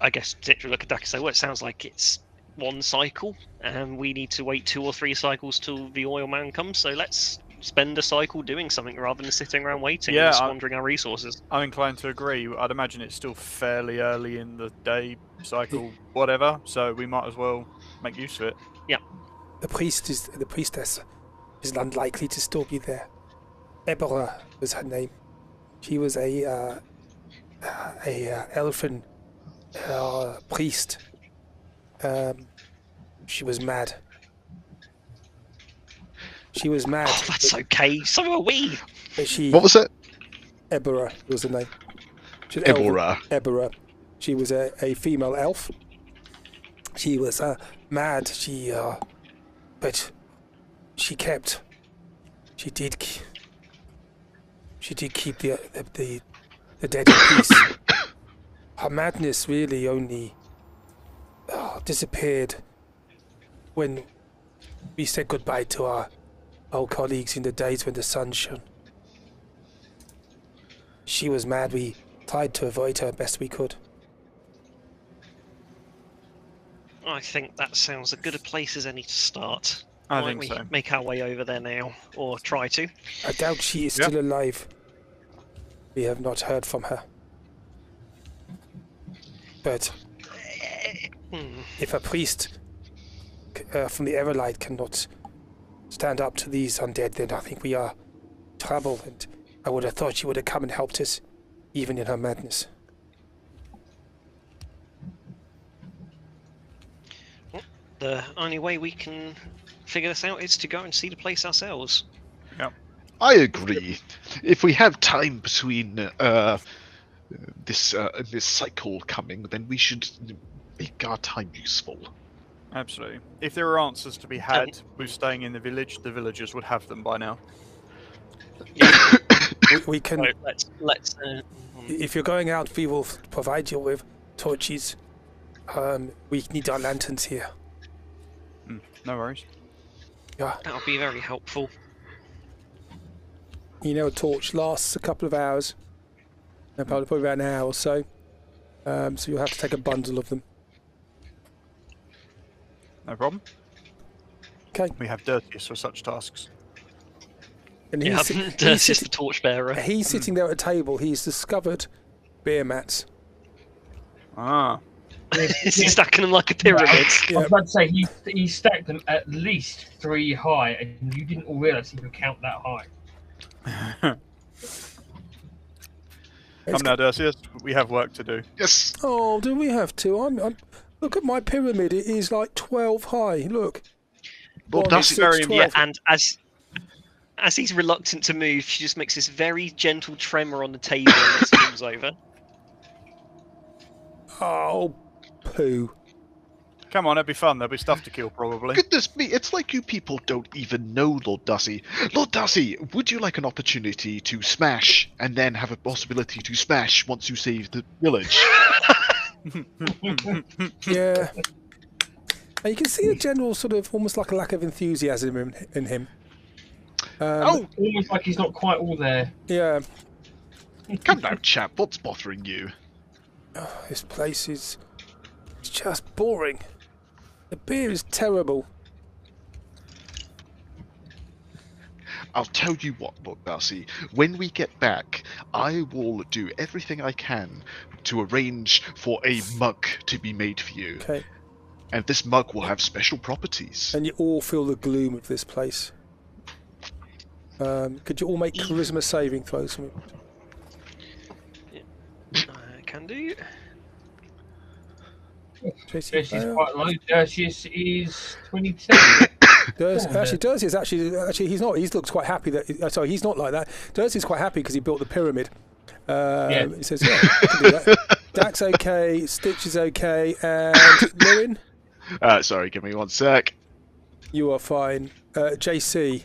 I guess Citra look at Dak and say, "Well, it sounds like it's 1 cycle, and we need to wait 2 or 3 cycles till the oil man comes. So let's spend a cycle doing something rather than sitting around waiting and squandering our resources." I'm inclined to agree. I'd imagine it's still fairly early in the day cycle, whatever. So we might as well make use of it. Yeah. The priestess is unlikely to still be there. Ebora was her name. She was a elfin priest. She was mad. Oh, that's okay. So are we. What was it? Ebora was the name. Ebora. Ebora. She was a female elf. She was mad. But she did keep the dead in peace. Her madness really only disappeared when we said goodbye to our old colleagues in the days when the sun shone. She was mad. We tried to avoid her best we could. I think that sounds as good a place as any to start. I Why think don't so. we make our way over there now, or try to? I doubt she is still alive. We have not heard from her. But if a priest from the Everlight cannot stand up to these undead, then I think we are in trouble, and I would have thought she would have come and helped us, even in her madness. The only way we can figure this out is to go and see the place ourselves. Yep. I agree. If we have time between this cycle coming, then we should make our time useful. Absolutely. If there are answers to be had with staying in the village, the villagers would have them by now. Yeah. We can. Right, let's. If you're going out, we will provide you with torches. We need our lanterns here. No worries. Yeah. That would be very helpful. You know, a torch lasts a couple of hours. Probably about an hour or so. So you'll have to take a bundle of them. No problem. Okay. We have Dirtius for such tasks. And Yeah, Dirtius the torchbearer. He's sitting there at a table. He's discovered beer mats. Ah. He's stacking them like a pyramid. I was about to say he stacked them at least 3 high, and you didn't realise he could count that high. Come now, Dirtius. We have work to do. Yes. Oh, do we have to? I'm look at my pyramid. It is like 12 high. Look. Well, 1, that's 6, very 12. Yeah, and as he's reluctant to move, she just makes this very gentle tremor on the table and he moves over. Oh, poo. Come on, it'll be fun. There'll be stuff to kill, probably. Goodness me, it's like you people don't even know Lord Darcy. Lord Darcy, would you like an opportunity to smash and then have a possibility to smash once you save the village? Yeah. And you can see a general sort of almost like a lack of enthusiasm in him. Almost like he's not quite all there. Yeah. Come now, chap, what's bothering you? Oh, this place is just boring. The beer is terrible. I'll tell you what, Lord Darcy, when we get back, I will do everything I can to arrange for a mug to be made for you. Okay. And this mug will have special properties. And you all feel the gloom of this place. Could you all make charisma saving throws for me? Can do. Tracy, She's quite low. She's is 22. Dursley is actually he's not. He looks quite happy that. Sorry, he's not like that. Dursley's quite happy because he built the pyramid, He says, yeah, I can do that. Dak's okay, Stitch is okay, and Lewin? Sorry, give me one sec. You are fine. JC,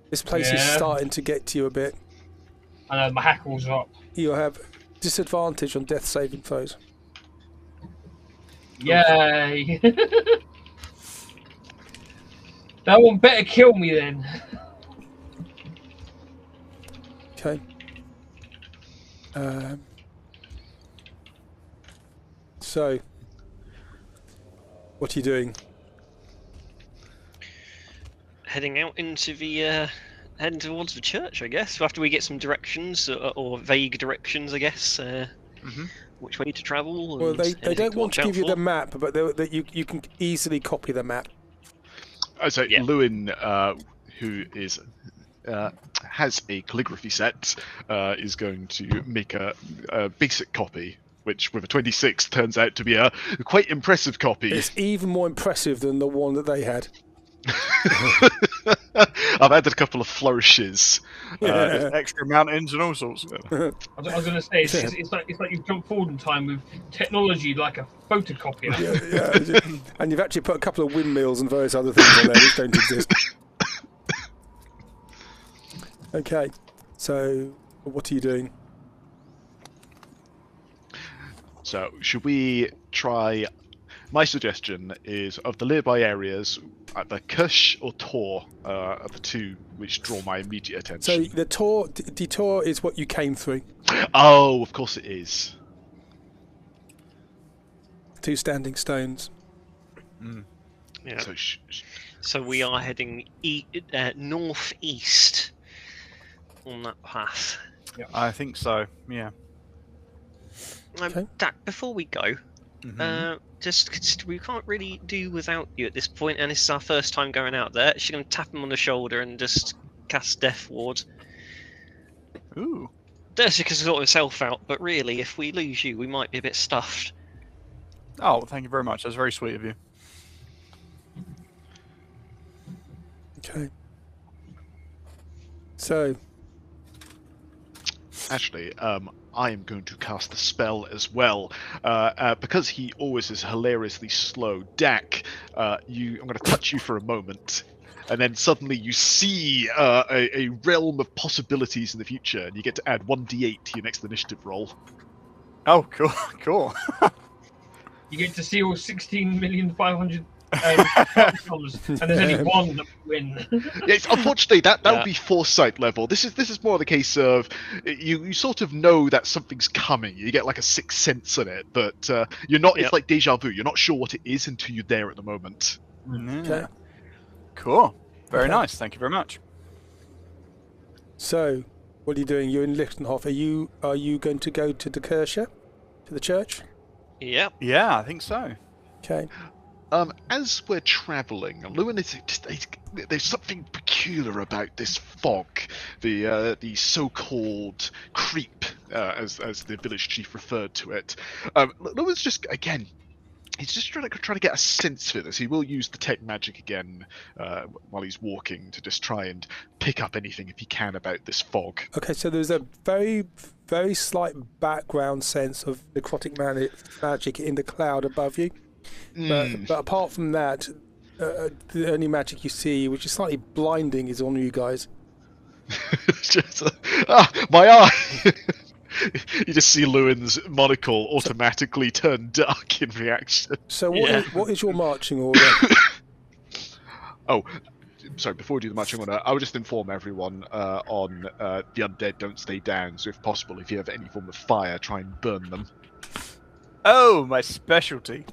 this place is starting to get to you a bit. I know, my hackles are up. You have disadvantage on death saving throws. Yay! That one better kill me then. Okay. So, what are you doing? Heading out into the heading towards the church, I guess. After we get some directions or vague directions, I guess. Which way to travel? Well, And they don't want to give you the for. map, but you can easily copy the map. So Yeah. Lewin, who is has a calligraphy set, is going to make a basic copy, which with a 26 turns out to be a quite impressive copy. It's even more impressive than the one that they had. I've added a couple of flourishes. Extra mountains and all sorts. I was going to say, it's like you've jumped forward in time with technology like a photocopier. Yeah. And you've actually put a couple of windmills and various other things on there which don't exist. Okay, so what are you doing? So should we try? My suggestion is, of the nearby areas, either Kirche or Tor are the two which draw my immediate So attention. the detour is what you came through. Oh, of course it is. 2 standing stones. Yeah. So So we are heading northeast on that path. I think so. Yeah. Okay. Dak, before we go, just 'cause we can't really do without you at this point, and this is our first time going out there. She's going to tap him on the shoulder and just cast Death Ward. Ooh. Dersic can sort himself out, but really, if we lose you, we might be a bit stuffed. Oh, well, thank you very much. That's very sweet of you. Okay. So, actually, I am going to cast the spell as well, because he always is hilariously slow. Dak, I'm going to touch you for a moment, and then suddenly you see a realm of possibilities in the future, and you get to add 1d8 to your next initiative roll. Oh, cool. Cool. You get to see all 16,500,000 outcomes, and there's only one that will win. Yes, unfortunately, that would be foresight level. This is more the case of you sort of know that something's coming. You get like a sixth sense in it, but you're not. It's like deja vu. You're not sure what it is until you're there at the moment. okay. Cool. Very Okay. nice. Thank you very much. So, what are you doing? You're in Lichtenhof. Are you going to go to the Kirche, to the church? Yep. Yeah, I think so. Okay. As we're travelling, Lewin there's something peculiar about this fog, the so-called creep, as the village chief referred to it. Lewin's just he's just trying to get a sense for this. He will use detect magic again while he's walking to just try and pick up anything if he can about this fog. Okay, so there's a very, very slight background sense of necrotic magic in the cloud above you. But apart from that, the only magic you see, which is slightly blinding, is on you guys. Just, my eye! You just see Lewin's monocle automatically turn dark in reaction. So what is your marching order? Oh, sorry, before we do the marching order, I would just inform everyone on the undead don't stay down, so if possible, if you have any form of fire, try and burn them. Oh, my specialty.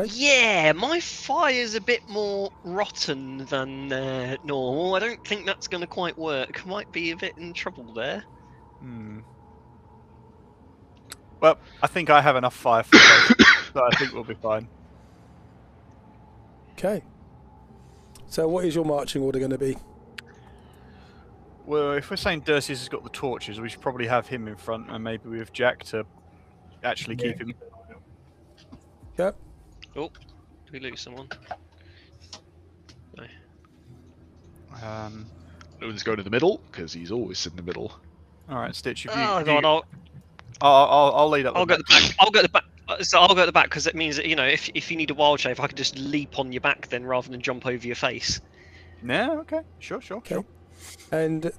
Okay. Yeah, my fire's a bit more rotten than normal. I don't think that's going to quite work. Might be a bit in trouble there. Well, I think I have enough fire for both, so I think we'll be fine. Okay. So what is your marching order going to be? Well, if we're saying Dersius has got the torches, we should probably have him in front, and maybe with Jack to actually keep him. Yep. Oh, did we lose someone? No. Lewin's going to the middle because he's always in the middle. All right, Stitch. If you, Oh if god, you, I'll lead up. I'll go at the back. I'll go at the back. So I'll go at the back because it means that if you need a wild shave, I can just leap on your back then rather than jump over your face. Yeah. Okay. Sure. Okay. And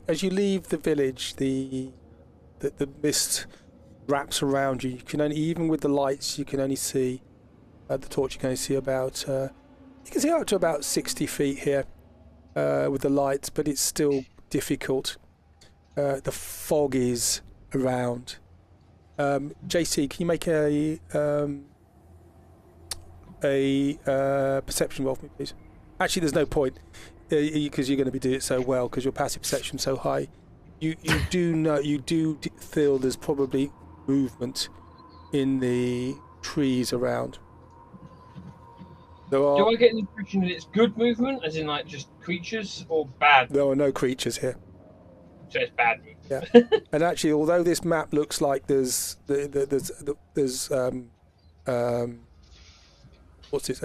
as you leave the village, the mist wraps around you. You can only, even with the lights, you can only see the torch. You can only see about you can see up to about 60 feet here with the lights, but it's still difficult. The fog is around. JC, can you make a perception roll for me, please? Actually, there's no point because you're going to be doing it so well because your passive perception's so high. You do feel there's probably movement in the trees around. Do I get the impression that it's good movement, as in like just creatures, or bad? There are no creatures here. So it's bad movement. Yeah, and actually, although this map looks like there's what's this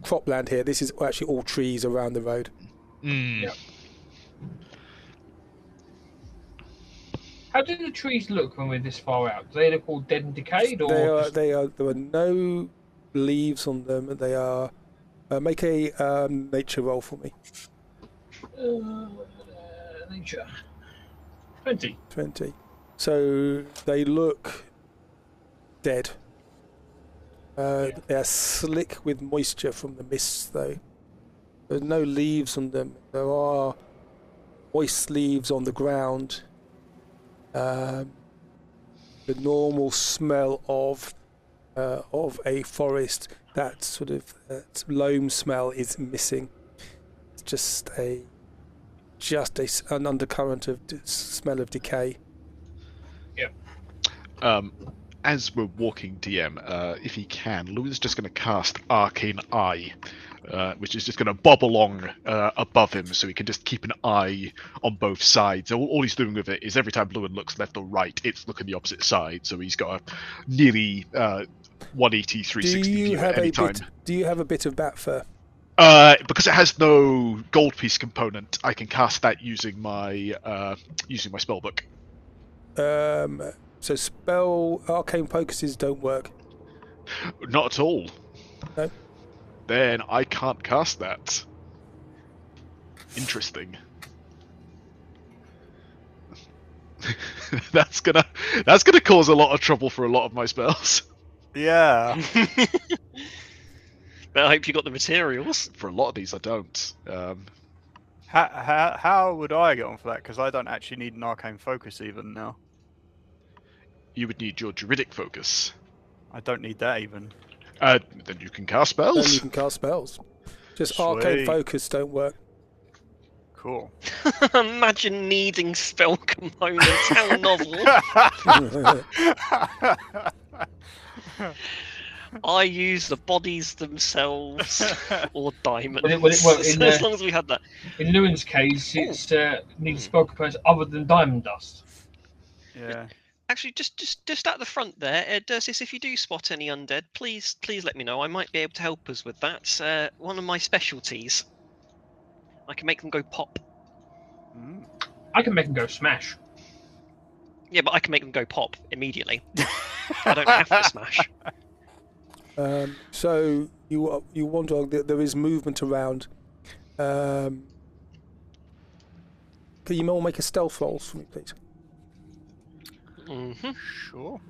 cropland here, this is actually all trees around the road. Mm. Yeah. How do the trees look when we're this far out? Do they look all dead and decayed, or There are no leaves on them, and they are. Make a nature roll for me. nature? 20. 20. So they look dead. They are slick with moisture from the mists, though. There's no leaves on them. There are moist leaves on the ground. The normal smell of a forest, that sort of loam smell, is missing. It's just an undercurrent of smell of decay. Yep. As we're walking, DM, if he can, Lewin's just going to cast Arcane Eye, which is just going to bob along above him, so he can just keep an eye on both sides. All he's doing with it is every time Lewin looks left or right, it's looking the opposite side. So he's got a nearly 180, 360 view at any time. Do you have a bit of bat fur? Because it has no gold piece component, I can cast that using my spell book. So spell arcane focuses don't work. Not at all. No. Then I can't cast that. Interesting. That's gonna cause a lot of trouble for a lot of my spells. Yeah. But I hope you got the materials. For a lot of these, I don't. How would I get on for that? Because I don't actually need an arcane focus even now. You would need your druidic focus. I don't need that even. Then you can cast spells. Then you can cast spells. Just arcane focus don't work. Cool. Imagine needing spell components. How novel. I use the bodies themselves or diamonds. As long as we had that. In Lewin's case, it's needs spell components other than diamond dust. Yeah. Actually, just at the front there, Dursis, if you do spot any undead, please let me know. I might be able to help us with that. It's one of my specialties. I can make them go pop. I can make them go smash. Yeah, but I can make them go pop immediately. I don't have to smash. So you want to? There is movement around. Can you all make a stealth roll for me, please? Mm-hmm. Sure.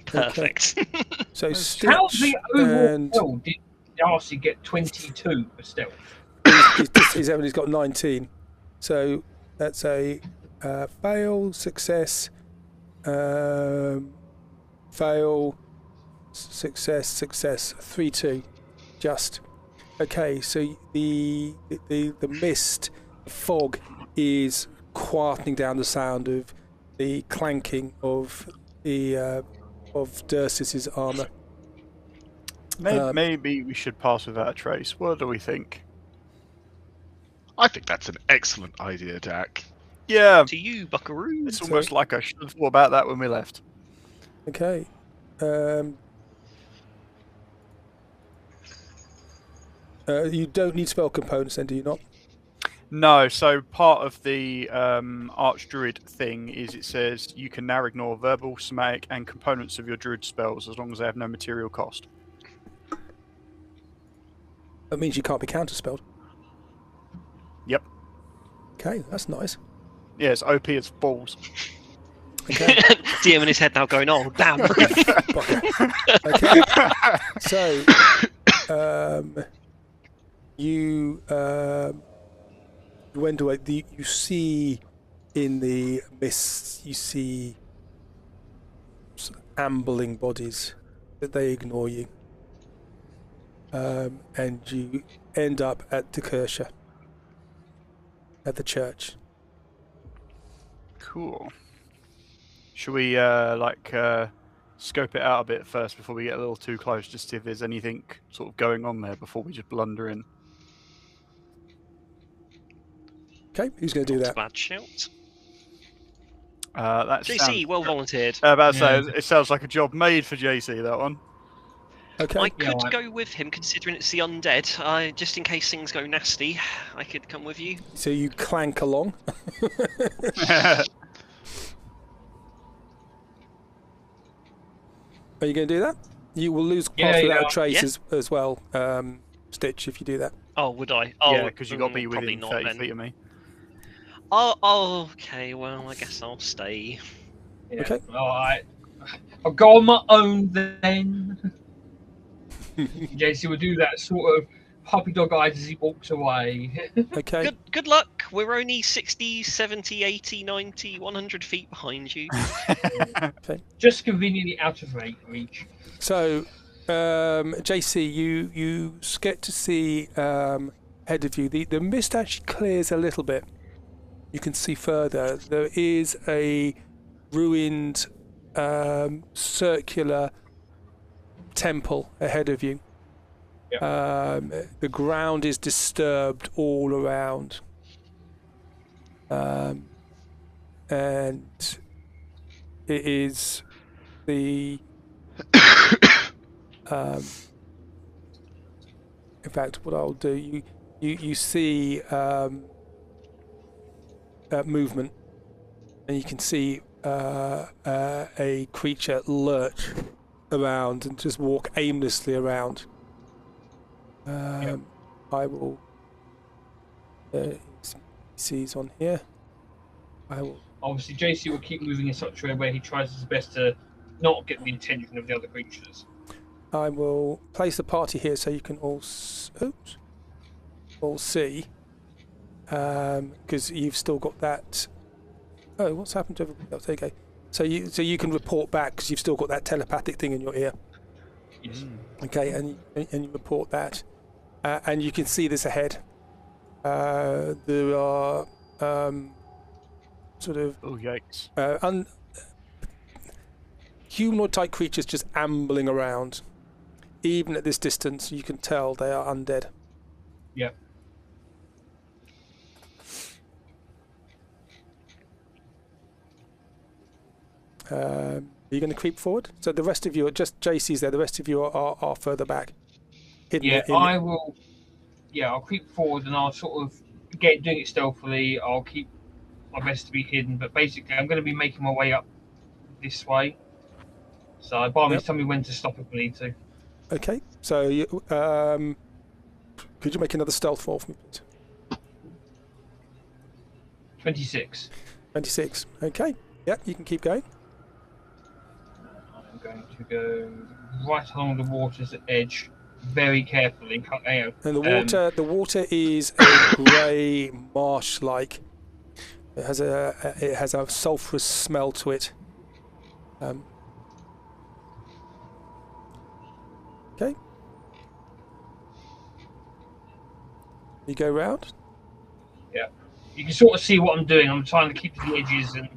Perfect. Okay. So How's Stitch the overall and roll? Did Darcy get 22 for stealth? he's got 19. So that's a fail, success, fail, success, 3-2. Just. Okay, so the mist, fog, is quietening down the sound of the clanking of Dursis's armor. Maybe we should pass without a trace. What do we think? I think that's an excellent idea, Dak. Yeah. To you, buckaroo. It's almost like I should have thought about that when we left. Okay. You don't need spell components, then, do you not? No, so part of the Archdruid thing is it says you can now ignore verbal, somatic, and components of your druid spells as long as they have no material cost. That means you can't be counterspelled. Yep. Okay, that's nice. Yeah, it's OP as balls. Okay. DM in his head now going, oh, damn. Okay. So, you went away. You see in the mist, you see sort of ambling bodies, but they ignore you. And you end up at the Kirche, at the church. Cool. Should we scope it out a bit first before we get a little too close, just see if there's anything sort of going on there before we just blunder in? Okay, who's going to do Not a that? bad shout. That JC, sounds... well volunteered. about to say, it sounds like a job made for JC, that one. Okay. I could go with him, considering it's the undead. Just in case things go nasty, I could come with you. So you clank along. Are you going to do that? You will lose parts without a trace as well, Stitch, if you do that. Oh, would I? Oh, yeah, because you've got to be probably within not, 30 then. feet of me. Oh, okay. Well, I guess I'll stay. Yeah. Okay. All right. I'll go on my own then. JC will do that sort of puppy dog eyes as he walks away. Okay. Good luck. We're only 60, 70, 80, 90, 100 feet behind you. Okay. Just conveniently out of reach. So, JC, you get to see ahead of you. The mist actually clears a little bit. You can see further. There is a ruined circular temple ahead of you. Yep. The ground is disturbed all around. And it is the in fact, what I'll do, you see movement, and you can see a creature lurch around and just walk aimlessly around. Yep. I will. He's on here. I will. Obviously, JC will keep moving in such a way where he tries his best to not get the attention of the other creatures. I will place the party here so you can all all see, because you've still got that. Oh, what's happened to everybody else? Okay, so you can report back because you've still got that telepathic thing in your ear. Yes. Okay, and you report that, and you can see this ahead. There are sort of Oh, yikes. humanoid-type creatures just ambling around. Even at this distance, you can tell they are undead. Yep. Are you going to creep forward? So the rest of you are just JC's there. The rest of you are further back. Hidden Yeah, in- I will. Yeah, I'll creep forward and I'll sort of doing it stealthily. I'll keep my best to be hidden, but basically, I'm going to be making my way up this way. So by all means, tell me when to stop if we need to. Okay, so you, could you make another stealth roll for me, please? 26. 26. Okay. Yep, you can keep going. I'm going to go right along the water's edge, very carefully. And the water is a grey marsh-like. It has a sulphurous smell to it. Okay. You go round. Yeah. You can sort of see what I'm doing. I'm trying to keep to the edges and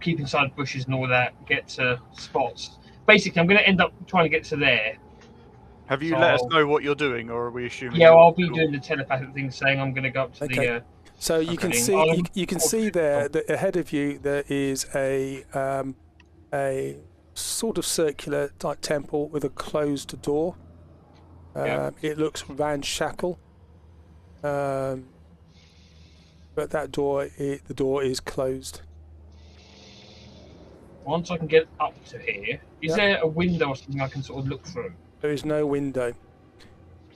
keep inside bushes and all that, get to spots. Basically, I'm going to end up trying to get to there. Have you let us know what you're doing, or are we assuming? Yeah, I'll be doing the telepathic thing, saying I'm going to go up to the... So you can see you can see there that ahead of you there is a sort of circular type temple with a closed door. It looks ramshackle. But that door, the door is closed. Once I can get up to here, is there a window or something I can sort of look through? There is no window,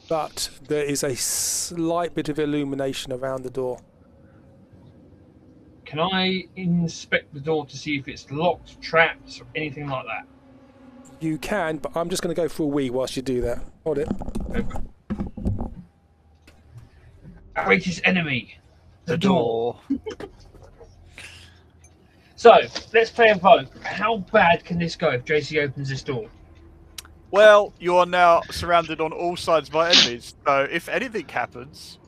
but there is a slight bit of illumination around the door. Can I inspect the door to see if it's locked, trapped, or anything like that? You can, but I'm just going to go for a wee whilst you do that. Hold it. Okay. Our greatest enemy, the door. So, let's play a vote. How bad can this go if JC opens this door? Well, you are now surrounded on all sides by enemies, so if anything happens,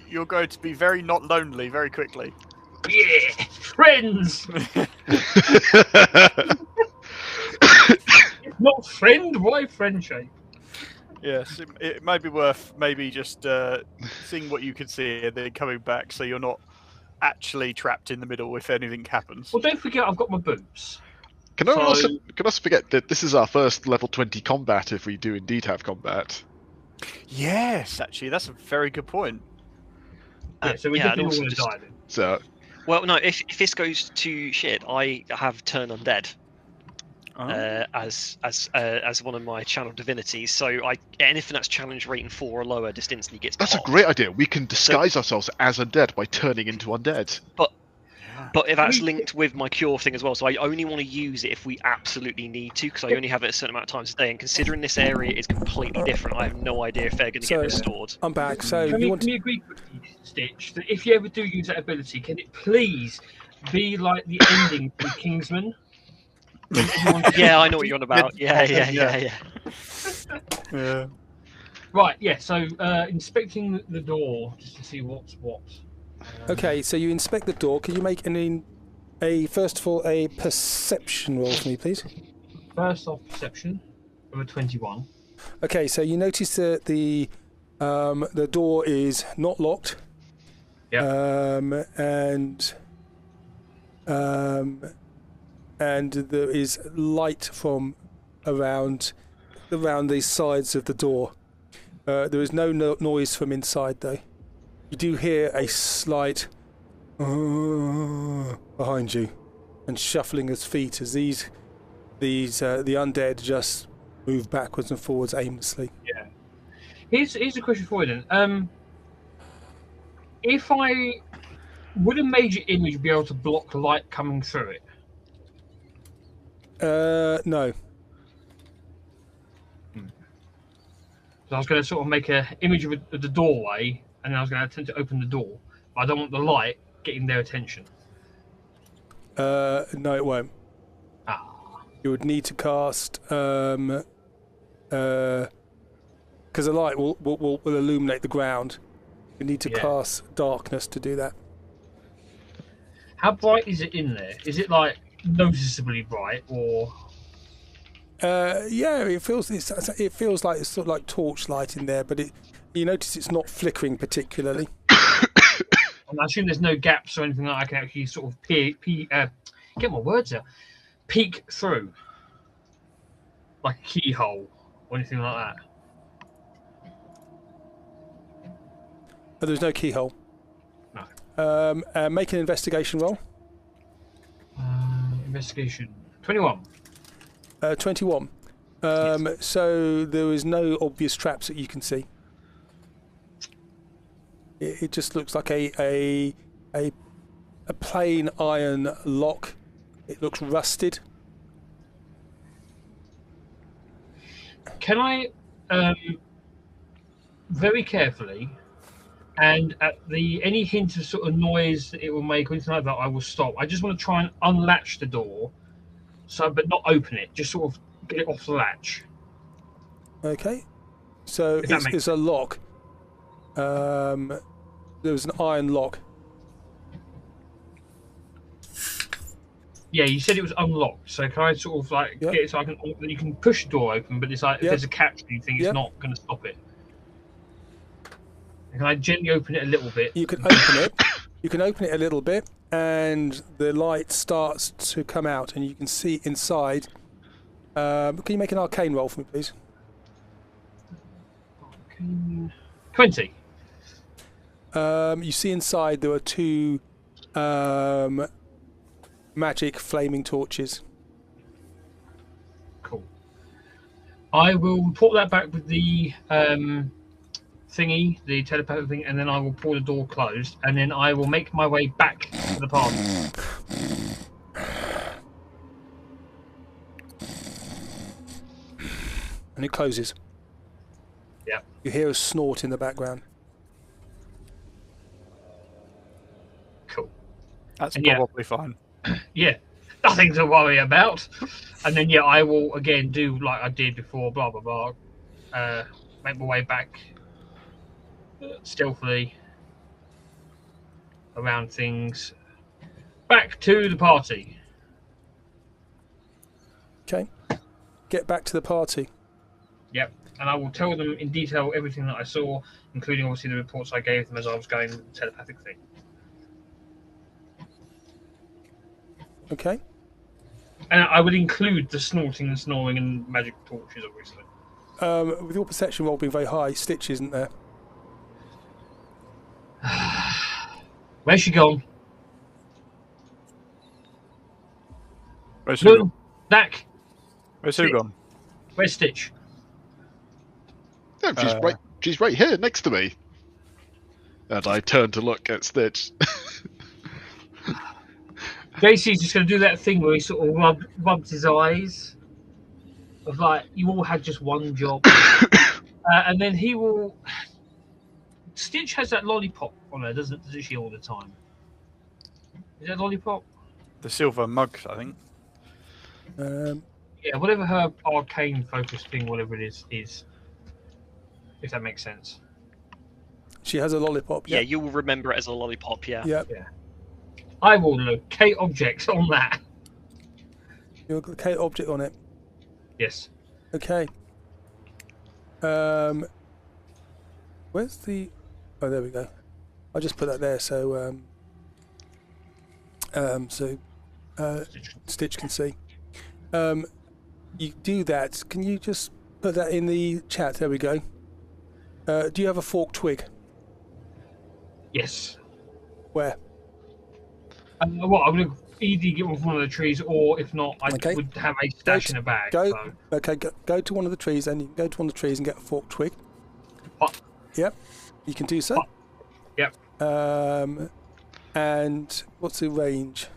you're going to be very not lonely very quickly. Yeah! Friends! If not friend, why friendship? Yes, it may be worth maybe just seeing what you can see and then coming back so you're not actually trapped in the middle if anything happens. Well, don't forget I've got my boots. Can I also forget that this is our first level 20 combat if we do indeed have combat? Yes, actually, that's a very good point. Yeah, so we definitely all want to die then. So, Well, no, if this goes to shit, I have turn undead as one of my channel divinities. So anything that's challenge rating 4 or lower just instantly gets that's popped. a great idea. We can disguise ourselves as undead by turning into undead. But that's linked with my cure thing as well, so I only want to use it if we absolutely need to, because I only have it a certain amount of times a day, and considering this area is completely different, I have no idea if they're going to get restored. I'm back, so Can we agree quickly, Stitch, that if you ever do use that ability, can it please be like the ending from Kingsman? Yeah, I know what you're on about. Yeah. Right, yeah, so inspecting the door, just to see what's what. Okay, so you inspect the door. Can you make first of all a perception roll for me, please? First off, perception of a 21. Okay, so you notice that the door is not locked. Yeah. And there is light from around the sides of the door. There is no noise from inside, though. You do hear a slight behind you, and shuffling of feet as the undead just move backwards and forwards aimlessly. Yeah. Here's a question for you then. Would a major image be able to block light coming through it? No. So I was going to sort of make an image of the doorway, and then I was going to attempt to open the door, but I don't want the light getting their attention. No, it won't. You would need to cast because the light will illuminate the ground. You need to cast darkness to do that. How bright is it in there? Is it like noticeably bright, or? Yeah, it feels like it's sort of like torchlight in there, but you notice it's not flickering particularly. And I assume there's no gaps or anything that I can actually sort of get my words out, peek through, like a keyhole or anything like that. But there's no keyhole. No. Make an investigation roll. Investigation 21. 21. Yes. So there is no obvious traps that you can see. It just looks like a plain iron lock. It looks rusted. Can I very carefully, and at any hint of sort of noise that it will make or anything like that, I will stop. I just want to try and unlatch the door, but not open it. Just sort of get it off the latch. Okay. So it's a lock. There was an iron lock. Yeah, you said it was unlocked. So can I sort of like get it so you can push the door open, but it's like if there's a catch, you think it's not going to stop it. Can I gently open it a little bit? You can open it. You can open it a little bit, and the light starts to come out, and you can see inside. Can you make an arcane roll for me, please? 20. You see inside there are 2 magic flaming torches. Cool. I will report that back with the thingy, the telepathic thing, and then I will pull the door closed, and then I will make my way back to the party. And it closes. Yeah. You hear a snort in the background. Cool. That's And yeah. probably fine. Yeah. Nothing to worry about. And then I will again do like I did before, blah blah blah. Make my way back stealthily around things. Back to the party. Okay. Get back to the party. Yep. And I will tell them in detail everything that I saw, including obviously the reports I gave them as I was going with the telepathic thing. Okay. And I would include the snorting and snoring and magic torches, obviously. With your perception roll being very high, Stitch isn't there. Where's she gone? Where's who Blue, gone? Black. Where's who gone? Where's Stitch? No, she's right here next to me. And I turn to look at Stitch. JC's just going to do that thing where he sort of rubs his eyes. Of like, you all had just one job. And then he will... Stitch has that lollipop on her, doesn't she, all the time? Is that lollipop? The silver mug, I think. Yeah, whatever her arcane focus thing, whatever it is. If that makes sense. She has a lollipop. Yeah, Yep. you will remember it as a lollipop, yeah. Yep. Yeah. I will locate objects on that. You'll locate object on it. Yes. Okay. Where's the... Oh, there we go. I'll just put that there so Stitch can see. You do that. Can you just put that in the chat? There we go. Do you have a forked twig? Yes. Where? I'm going to either get one from one of the trees, or if not, I Okay. would have a stash in a bag. Go to one of the trees, and you can go to one of the trees and get a forked twig. What? Yep. You can do so. Yep. And what's the range?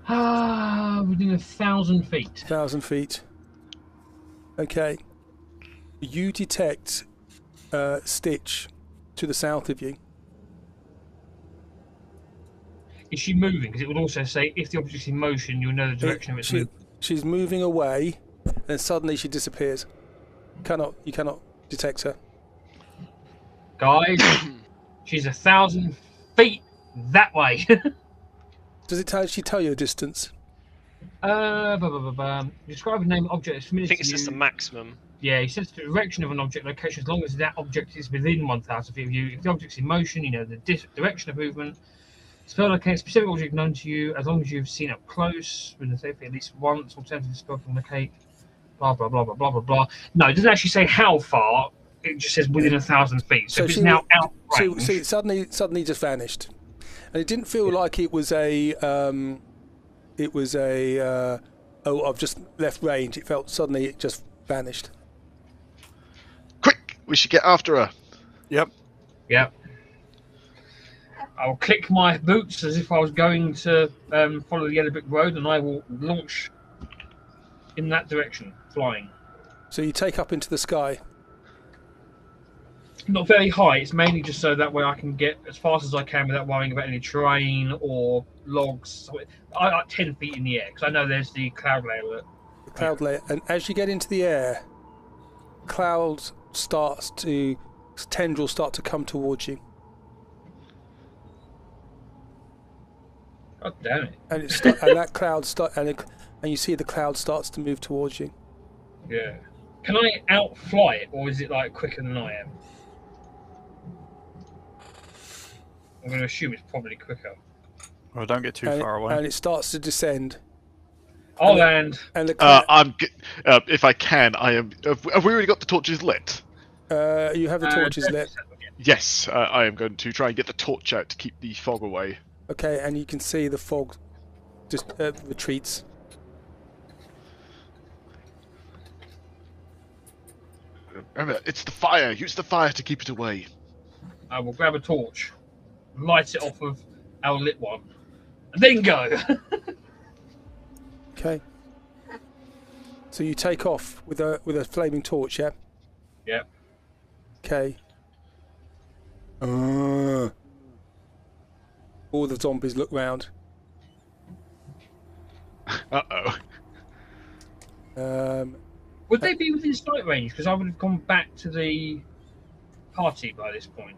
Within 1,000 feet. 1,000 feet. Okay. You detect Stitch to the south of you. Is she moving? Because it would also say if the object's in motion, you'll know the direction of its movement. She's moving away, then suddenly she disappears. You cannot detect her. Guys, she's 1,000 feet that way. Does it actually tell you a distance? Describe a name object that's familiar I think to it's you. just the maximum. Yeah, he says the direction of an object location as long as that object is within 1,000 feet of you. If the object's in motion, you know the direction of movement. Spell locate specific object known to you as long as you've seen up close within safety at least once. Alternatively, spell can locate. Blah blah blah blah blah blah blah. No, it doesn't actually say how far. It just says within 1,000 feet. So if it's now out range. So it suddenly just vanished, and it didn't feel like it was a. I've just left range. It felt suddenly it just vanished. Quick, we should get after her. Yep. Yep. I'll click my boots as if I was going to follow the yellow brick road, and I will launch in that direction, flying. So you take up into the sky. Not very high. It's mainly just so that way I can get as fast as I can without worrying about any terrain or logs. I like 10 feet in the air because I know there's the cloud layer. The cloud layer, and as you get into the air, tendrils start to come towards you. God damn it! And and that cloud and you see the cloud starts to move towards you. Yeah. Can I outfly it, or is it like quicker than I am? I'm going to assume it's probably quicker. Well, don't get too far away. And it starts to descend. I'll land. And the cloud, If I can, I am. Have we already got the torches lit? You have the torches lit. Yes, I am going to try and get the torch out to keep the fog away. Okay, and you can see the fog just retreats. Remember, it's the fire. Use the fire to keep it away. I will grab a torch, light it off of our lit one, and then go. Okay. So you take off with a flaming torch, yeah? Yeah. Okay. All the zombies look round. Uh-oh. Would they be within sight range? Because I would have gone back to the party by this point.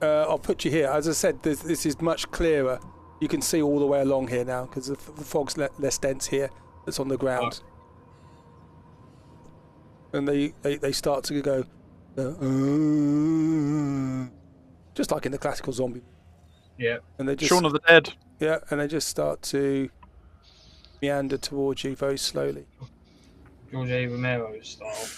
I'll put you here. As I said, this is much clearer. You can see all the way along here now because the fog's less dense here. That's on the ground. And they start to go, just like in the classical zombie. Yeah. And they just Shaun of the Dead. Yeah, and they just start to meander towards you very slowly. George A. Romero style.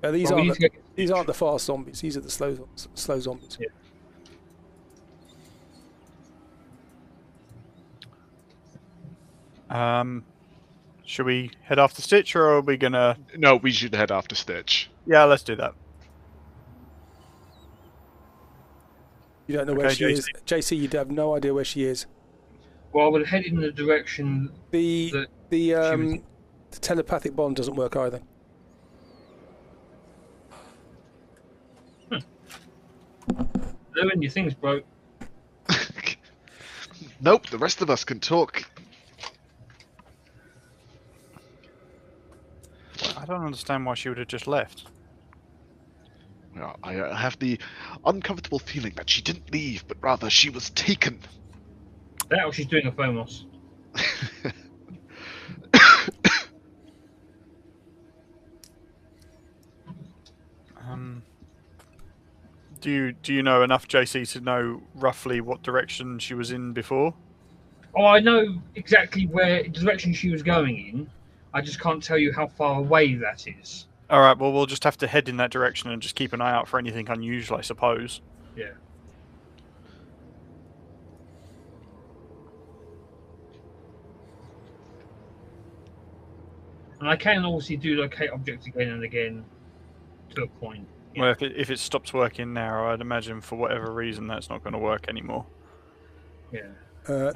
These aren't the fast zombies. These are the slow zombies. Yeah. Should we head after Stitch, or are we gonna? No, we should head after Stitch. Yeah, let's do that. You don't know where she is, JC. You have no idea where she is. Well, I would head in the direction. The telepathic bond doesn't work either. Doing your things, bro. Nope, the rest of us can talk. I don't understand why she would have just left. Well, I have the uncomfortable feeling that she didn't leave, but rather she was taken. That or she's doing a Phomos. Do you know enough, JC, to know roughly what direction she was in before? Oh, I know exactly where direction she was going in. I just can't tell you how far away that is. All right. Well, we'll just have to head in that direction and just keep an eye out for anything unusual, I suppose. Yeah. And I can obviously do locate objects again and again to a point. Yeah. Well, if it stops working now, I'd imagine for whatever reason that's not going to work anymore. Yeah.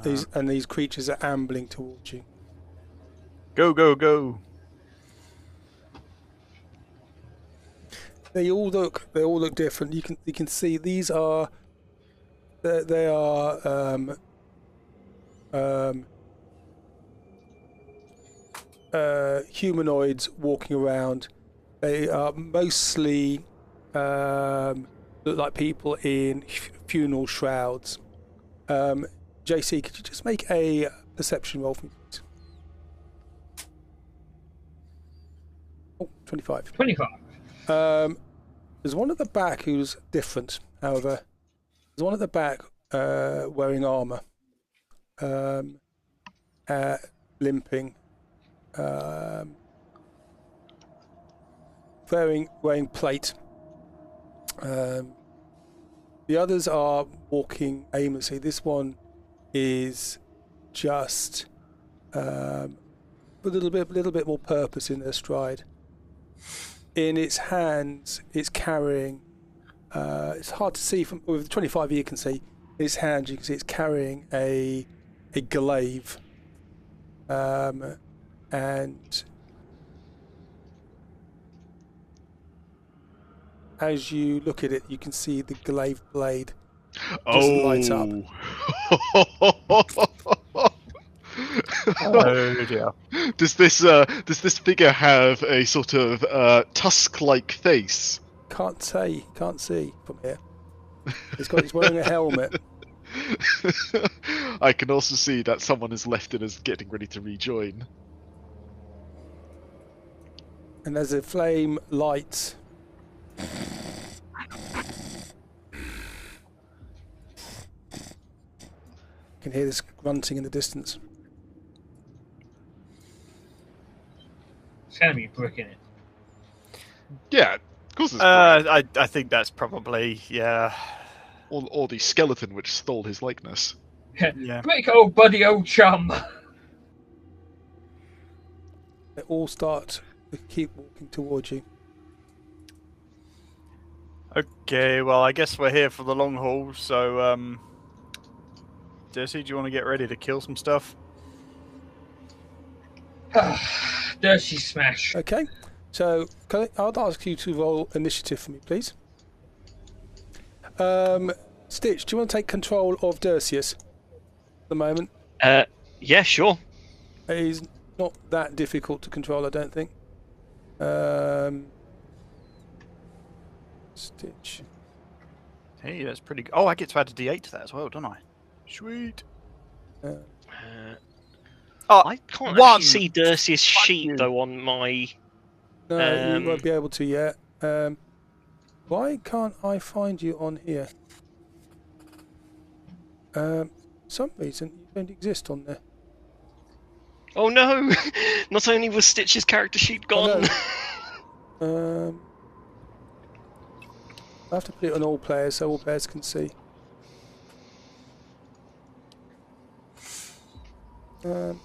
These creatures are ambling towards you. Go, go, go! They all look different. You can see these are they are humanoids walking around. They are mostly look like people in funeral shrouds. JC, could you just make a perception roll for me? Oh, 25. 25. There's one at the back who's different, however. There's one at the back wearing armour, limping, wearing plate. The others are walking aimlessly. This one is just a little bit more purpose in their stride. In its hands, it's carrying. It's hard to see from with the 25 you can see. Its hands, you can see it's carrying a glaive, and as you look at it, you can see the glaive blade just light up. Oh dear. Does this figure have a sort of tusk-like face? Can't see from here. It's wearing a helmet. I can also see that someone has left it as getting ready to rejoin. And as a flame lights, you can hear this grunting in the distance. It's going to be brick in it. Yeah, Of course, it's I think that's probably or the skeleton which stole his likeness. yeah. Quick, old buddy, old chum. They all start to keep walking towards you. Okay, well, I guess we're here for the long haul. So, Dirty, do you want to get ready to kill some stuff? Dirty smash. Okay, so I'll ask you to roll initiative for me, please. Stitch, do you want to take control of Dersius at the moment? Yeah, sure. He's not that difficult to control, I don't think. Stitch. Hey, that's pretty good. Oh, I get to add a D8 to that as well, don't I? Sweet. I can't actually see Dersius' sheet though on my. No, you won't be able to yet. Why can't I find you on here? Some reason you don't exist on there. Oh no! Not only was Stitch's character sheet gone. I have to put it on all players so all players can see. No.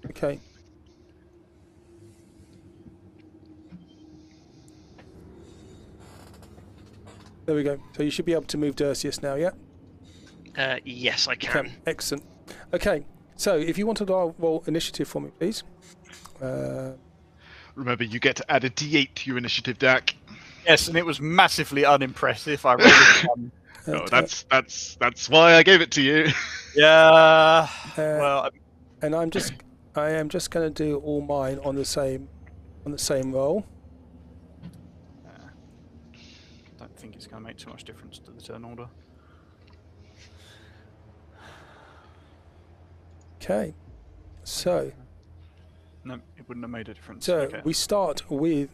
Okay. There we go. So you should be able to move Dersius now, yeah? Yes, I can. Okay, excellent. Okay, so if you want to roll initiative for me, please. Remember, you get to add a D8 to your initiative, Dak. Yes, and it was massively unimpressive. I rolled No, that's why I gave it to you. Yeah. Well, and I am just going to do all mine on the same roll. I don't think it's going to make too much difference to the turn order. Okay, so No, it wouldn't have made a difference. So Okay. we start with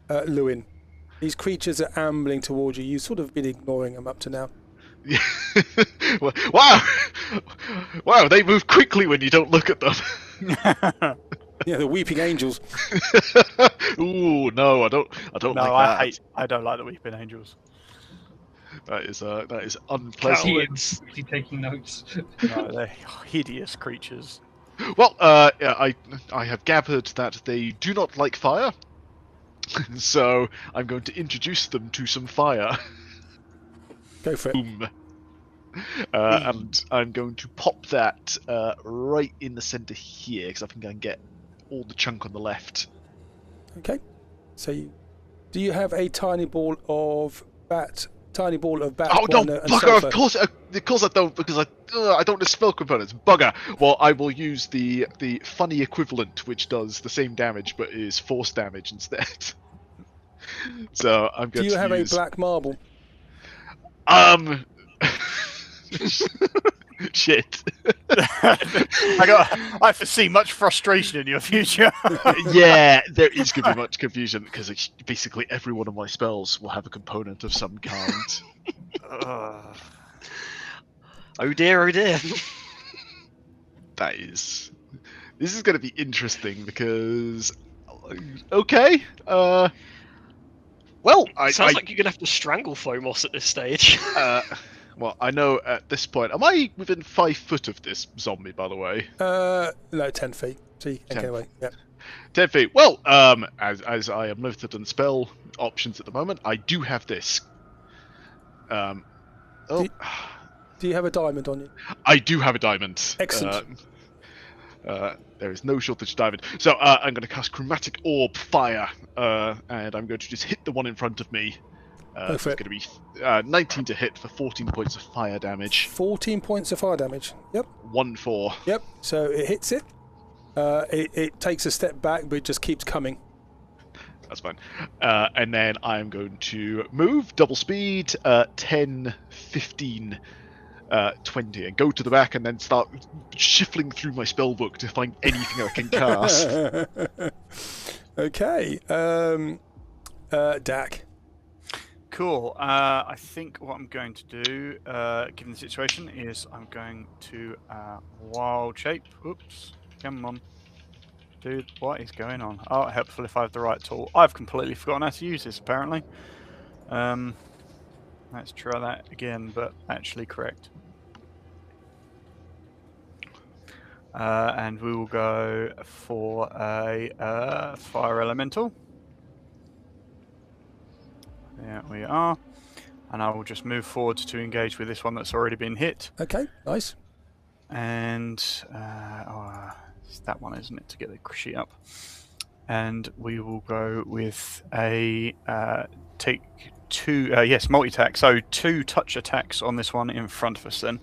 Lewin. These creatures are ambling towards you. You've sort of been ignoring them up to now. Wow, they move quickly when you don't look at them. Yeah, the weeping angels. Ooh, no, I don't like that. I don't like the weeping angels. That is unpleasant. Is he taking notes? No, they're hideous creatures. Well, I have gathered that they do not like fire, so I'm going to introduce them to some fire. Go for it. Boom. And I'm going to pop that right in the centre here, because I think I can get all the chunk on the left. Okay. So do you have a tiny ball of bat? Oh no, and bugger! sulfur? Of course I don't, because I don't have spell components. Bugger. Well, I will use the funny equivalent, which does the same damage but is force damage instead. So I'm going to use. Do you have a black marble? Shit. I foresee much frustration in your future. Yeah, there is going to be much confusion because basically every one of my spells will have a component of some kind. Oh dear, oh dear. This is going to be interesting because, okay, well, Sounds like you're gonna have to strangle Fomos at this stage. Well, I know at this point. Am I within 5 foot of this zombie, by the way? No, 10 feet. So you can get away. Yeah. 10 feet. Well, as I am limited on spell options at the moment, I do have this. Do you have a diamond on you? I do have a diamond. Excellent. There is no shortage of diamond. So I'm going to cast Chromatic Orb Fire, and I'm going to just hit the one in front of me. It's going to be 19 to hit for 14 points of fire damage. 14 points of fire damage. Yep. 1-4. Yep. So it hits it. It takes a step back, but it just keeps coming. That's fine. And then I'm going to move, double speed, 10, 15, 20, and go to the back and then start shuffling through my spell book to find anything I can cast. Okay. Dak. Cool. I think what I'm going to do, given the situation, is I'm going to wild shape. Oops. Come on. Dude, what is going on? Oh, helpful if I have the right tool. I've completely forgotten how to use this, apparently. Let's try that again, but actually correct. And we will go for a fire elemental. There we are. And I will just move forward to engage with this one that's already been hit. Okay, nice. And it's that one, isn't it, to get the sheet up? And we will go with a take two. Yes, multi-attack. So 2 touch attacks on this one in front of us. Then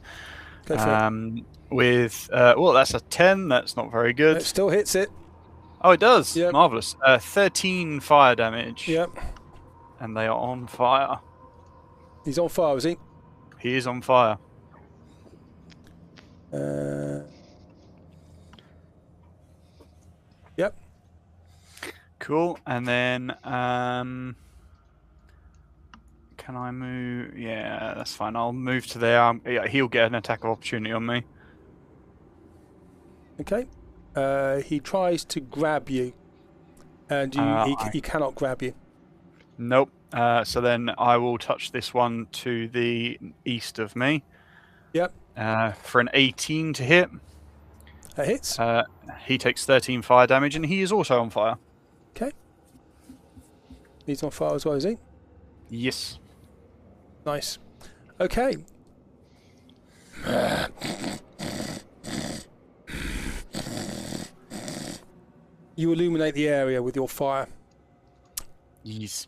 Go for it. with well, that's a 10. That's not very good. It still hits it. Oh, it does. Yep. Marvelous. 13 fire damage. Yep. And they are on fire. He's on fire, is he? He is on fire. Yep. Cool. And then can I move? Yeah, that's fine. I'll move to there. Yeah, he'll get an attack of opportunity on me. Okay. He tries to grab you, and he cannot grab you. Nope. So then I will touch this one to the east of me. Yep. For an 18 to hit. That hits. He takes 13 fire damage, and he is also on fire. Okay. He's on fire as well, is he? Yes. Nice. Okay. You illuminate the area with your fire. Yes.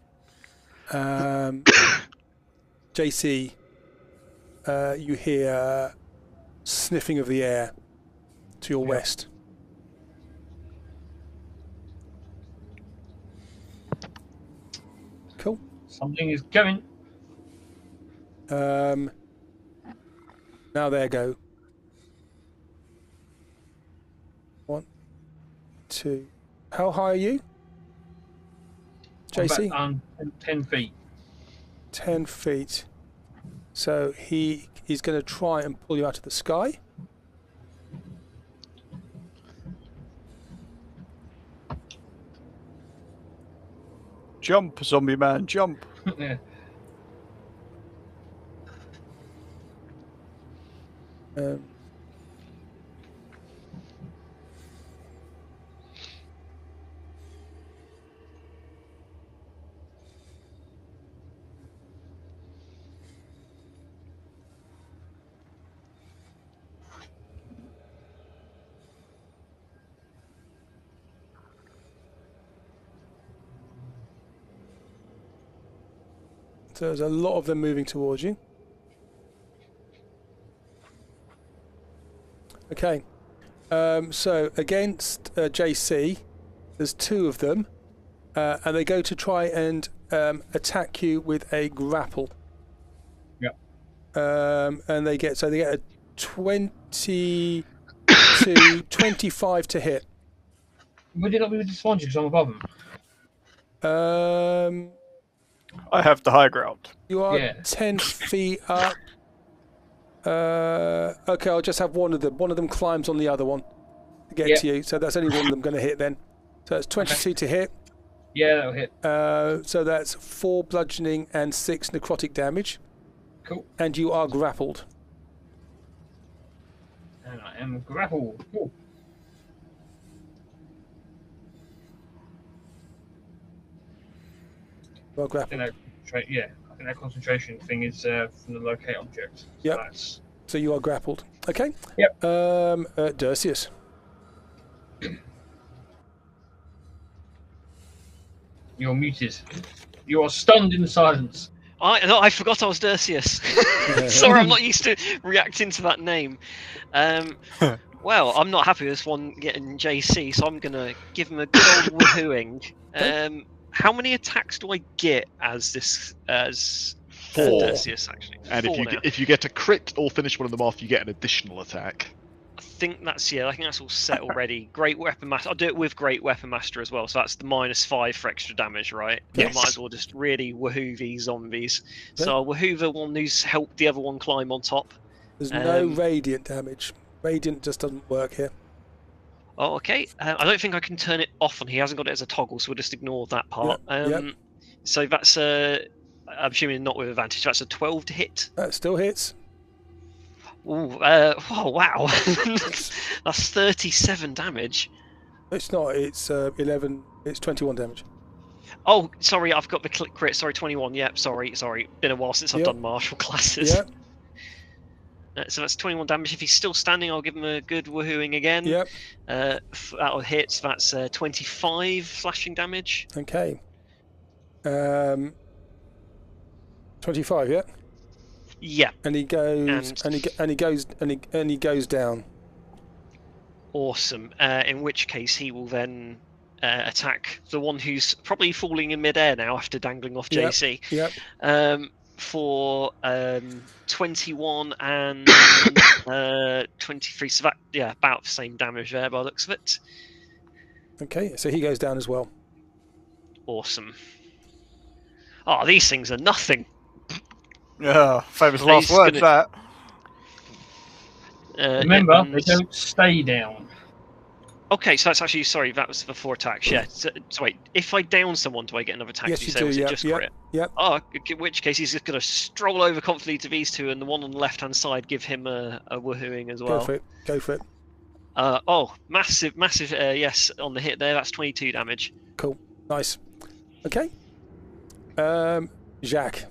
JC, you hear sniffing of the air to your west. Cool. Something is going. Now there go. 1, 2. How high are you, JC? About, 10 feet. 10 feet. So he is going to try and pull you out of the sky. Jump, zombie man, jump. Yeah. So there's a lot of them moving towards you. Okay. So against JC, there's 2 of them, and they go to try and attack you with a grapple. Yeah. And they get a 20 to 25 to hit. Would it not be with disadvantage because I'm above them? I have the high ground. You are 10 feet up. Okay, I'll just have one of them. One of them climbs on the other one to get to you. So that's only one of them going to hit then. So it's 22 to hit. Yeah, that'll hit. So that's 4 bludgeoning and 6 necrotic damage. Cool. And you are grappled. And I am grappled. Cool. You are grappled. I think that concentration thing is from the locate object. So Yep. So you are grappled. Okay. Yep. Dersius. You're muted. You are stunned in silence. I forgot I was Dersius. Sorry, I'm not used to reacting to that name. Well, I'm not happy with this one getting JC, so I'm going to give him a good old woohooing. Okay. How many attacks do I get as this as 4. Dersius, actually? And 4 now. if you get a crit or finish one of them off, you get an additional attack. think that's I think that's all set already. Great Weapon Master. I'll do it with Great Weapon Master as well. So that's the -5 for extra damage, right? Yes. I might as well just really woohoo these zombies. Okay. So I'll woohoo the one who's helped the other one climb on top. There's no radiant damage. Radiant just doesn't work here. Oh, okay. I don't think I can turn it off on. He hasn't got it as a toggle, so we'll just ignore that part. Yep. So that's I'm assuming not with advantage. That's a 12 to hit. That still hits. Ooh, oh wow, that's 37 damage. It's not. It's 11. It's 21 damage. Oh, sorry, I've got the crit. Sorry, 21. Yep, sorry. Been a while since I've done martial classes. Yep. So that's 21 damage. If he's still standing, I'll give him a good woohooing again. Yep. That'll hit. So that's 25 slashing damage. Okay. 25. Yeah. Yeah. And he goes. And he goes down. Awesome. In which case, he will then attack the one who's probably falling in midair now after dangling off JC. Yep. For 21 and 23. So that, about the same damage there by the looks of it. Okay, so he goes down as well. Awesome. Oh, these things are nothing. Yeah, famous last words, that. Remember, they don't stay down. Okay, so that's actually, sorry, that was for 4 attacks, yeah. So wait, if I down someone, do I get another attack? Yes, you you say, do, or is it yep, just yep, crit? yep. Oh, in which case he's just going to stroll over confidently to these two, and the one on the left-hand side give him a woohooing as well. Go for it. Massive, yes, on the hit there. That's 22 damage. Cool. Nice. Okay. Jacques.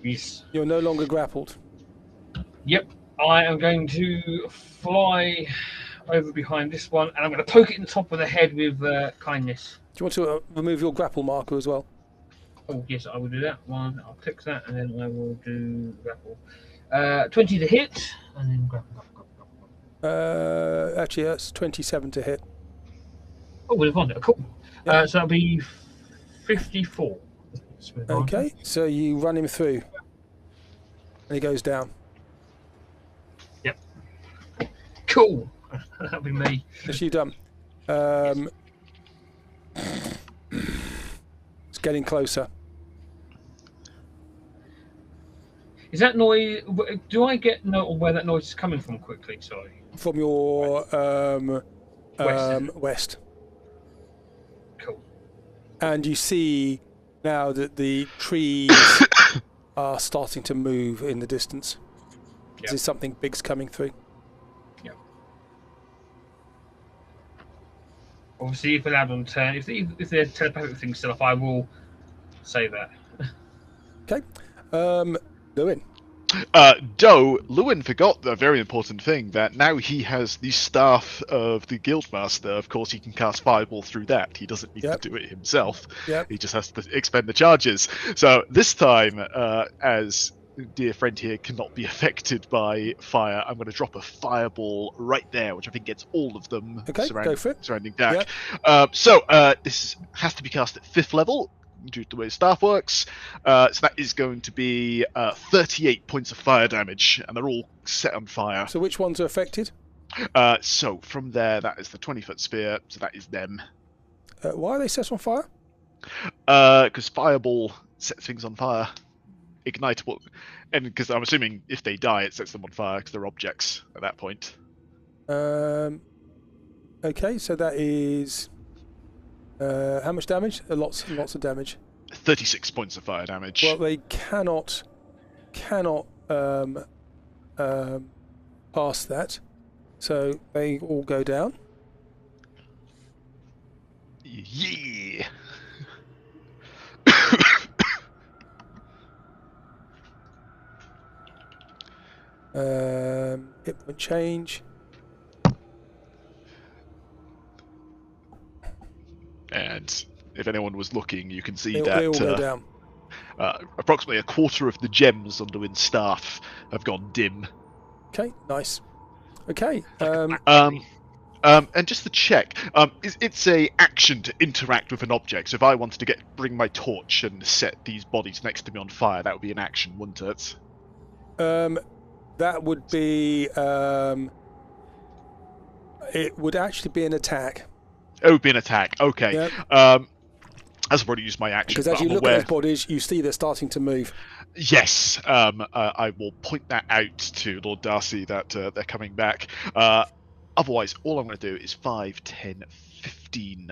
Yes. You're no longer grappled. Yep. I am going to fly over behind this one, and I'm going to poke it in the top of the head with kindness. Do you want to remove your grapple marker as well? Oh, yes, I will do that one. I'll click that, and then I will do grapple. 20 to hit, and then grapple. Actually, that's 27 to hit. Oh, we've won it. Cool. Yep. So that'll be 54. Okay, so you run him through, and he goes down. Yep. Cool. That'll be me. That's you done. It's getting closer. Is that noise? Do I get note on where that noise is coming from quickly? Sorry. From your west. Cool. And you see now that the trees are starting to move in the distance. Yep. There's something big's coming through. Yep. Obviously, if allowed on turn, if the telepathic thing's still up, I will say that. Okay. Lewin. Lewin forgot a very important thing, that now he has the staff of the Guildmaster. Of course, he can cast Fireball through that. He doesn't need to do it himself. Yep. He just has to expend the charges. So this time, as dear friend here cannot be affected by fire, I'm going to drop a Fireball right there, which I think gets all of them go for it. surrounding Dak. Yep. This has to be cast at 5th level, due to the way staff works. So that is going to be 38 points of fire damage, and they're all set on fire. So which ones are affected? So from there, that is the 20-foot sphere, so that is them. Why are they set on fire? Because Fireball sets things on fire. Ignitable. And because I'm assuming if they die, it sets them on fire, because they're objects at that point. Okay, so that is... how much damage? Lots and lots of damage. 36 points of fire damage. Well, they cannot pass that, so they all go down. Yeah. Hit point change. And if anyone was looking, you can see They that all go down. approximately a quarter of the gems on Lewin's staff have gone dim. Okay, nice. Okay. And just to check, it's a action to interact with an object. So if I wanted to bring my torch and set these bodies next to me on fire, that would be an action, wouldn't it? That would be. It would actually be an attack. It would be an attack. Okay. Yep. As I've already used my action, Because as but you I'm look aware. at those bodies, you see they're starting to move. Yes, I will point that out to Lord Darcy that they're coming back. Otherwise, all I'm going to do is 5, 10, 15.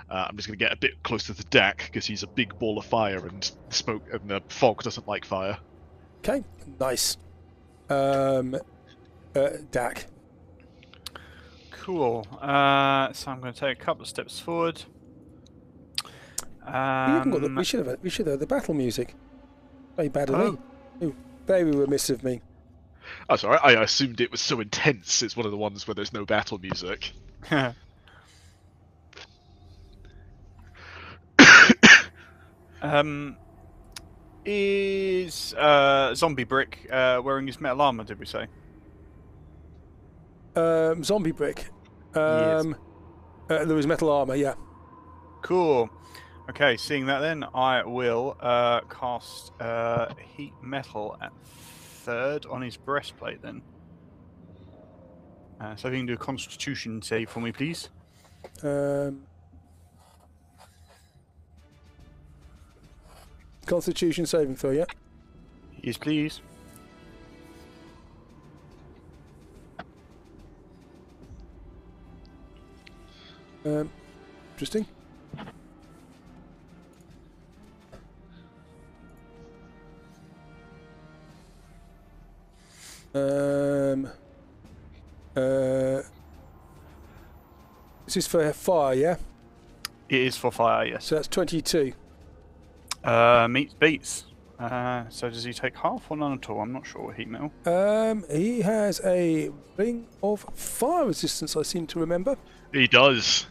I'm just going to get a bit closer to Dak because he's a big ball of fire, and smoke and the fog doesn't like fire. Okay, nice. Dak. Cool. So I'm going to take a couple of steps forward. We haven't got we should have the battle music. Very bad of me. Ooh, very remiss of me. Oh, sorry, I assumed it was so intense. It's one of the ones where there's no battle music. Is Zombie Brick wearing his metal armor? Did we say? Zombie Brick. Yes. There was metal armor. Yeah. Cool. Okay, seeing that then, I will cast Heat Metal at 3rd on his breastplate then. So if you can do a Constitution save for me, please. Constitution saving throw, yeah. Yes, please. Interesting. This is for fire, yeah? It is for fire, yes. So that's 22. Meets beats. So does he take half or none at all? I'm not sure. Heat metal. He has a ring of fire resistance, I seem to remember. He does.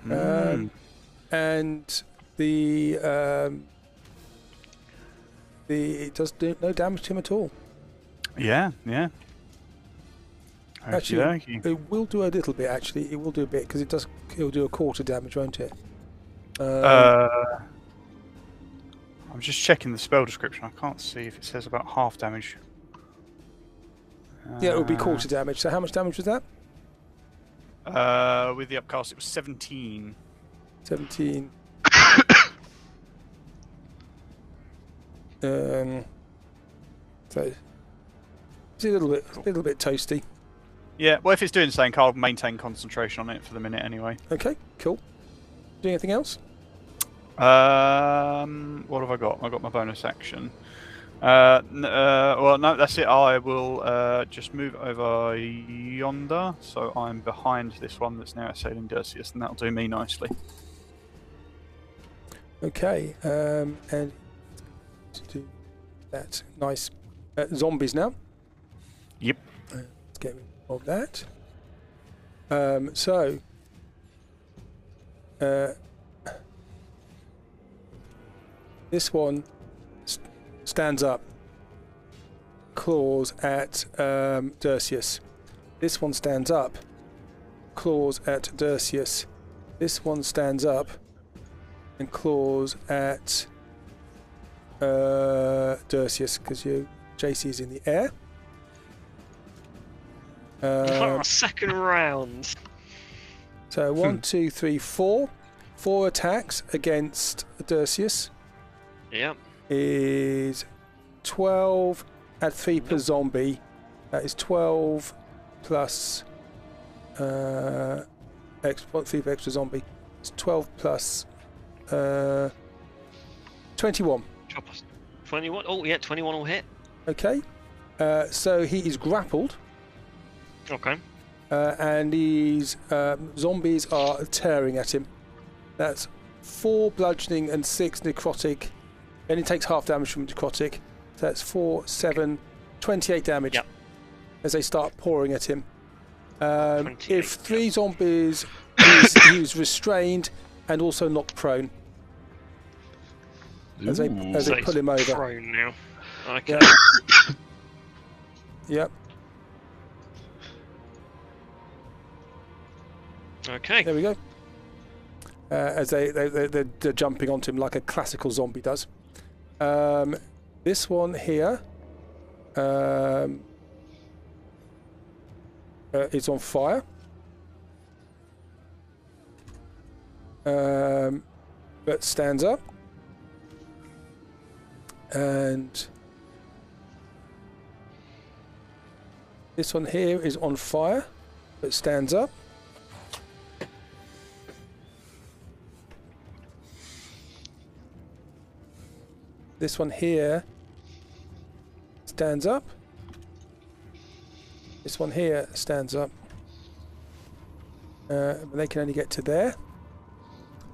And the it does no damage to him at all. Yeah. Actually, Okey-dokey. it will do a little bit. Actually, it will do a bit because it'll do a quarter damage, won't it? I'm just checking the spell description. I can't see if it says about half damage. Yeah, it will be quarter damage. So how much damage was that? With the upcast, it was 17. 17. So it's a little bit toasty. Yeah, well, if it's doing something, I'll maintain concentration on it for the minute anyway. Okay, cool. Do anything else? What have I got? I got my bonus action. Well, no, that's it. I will just move over yonder, so I'm behind this one that's now assailing Dersius, and that'll do me nicely. Okay, and to do that. Nice. Zombies now. Yep. Let's get rid of that. So. This one stands up, claws at Dersius. This one stands up, claws at Dersius. This one stands up and claws at Dersius because JC is in the air. Second round. So 1, 2, 3, 4. 4 attacks against Dersius. Yep. Is 12 at 3 per zombie. That is 12 plus 3 for extra zombie. It's 12 plus 21. 21. Oh, yeah, 21 will hit. Okay. So he is grappled. Okay. And he's zombies are tearing at him. That's 4 bludgeoning and 6 necrotic. And he takes half damage from necrotic. So that's 4, 7, 28 damage. Yep. As they start pouring at him. 28, If 3 zombies, he's restrained and also knocked prone. As they So pull he's him over. prone now. Okay. Yep. Yep. Okay. There we go. As they're jumping onto him like a classical zombie does. This one here is on fire. But stands up. And this one here is on fire, but stands up. This one here stands up. This one here stands up. But they can only get to there.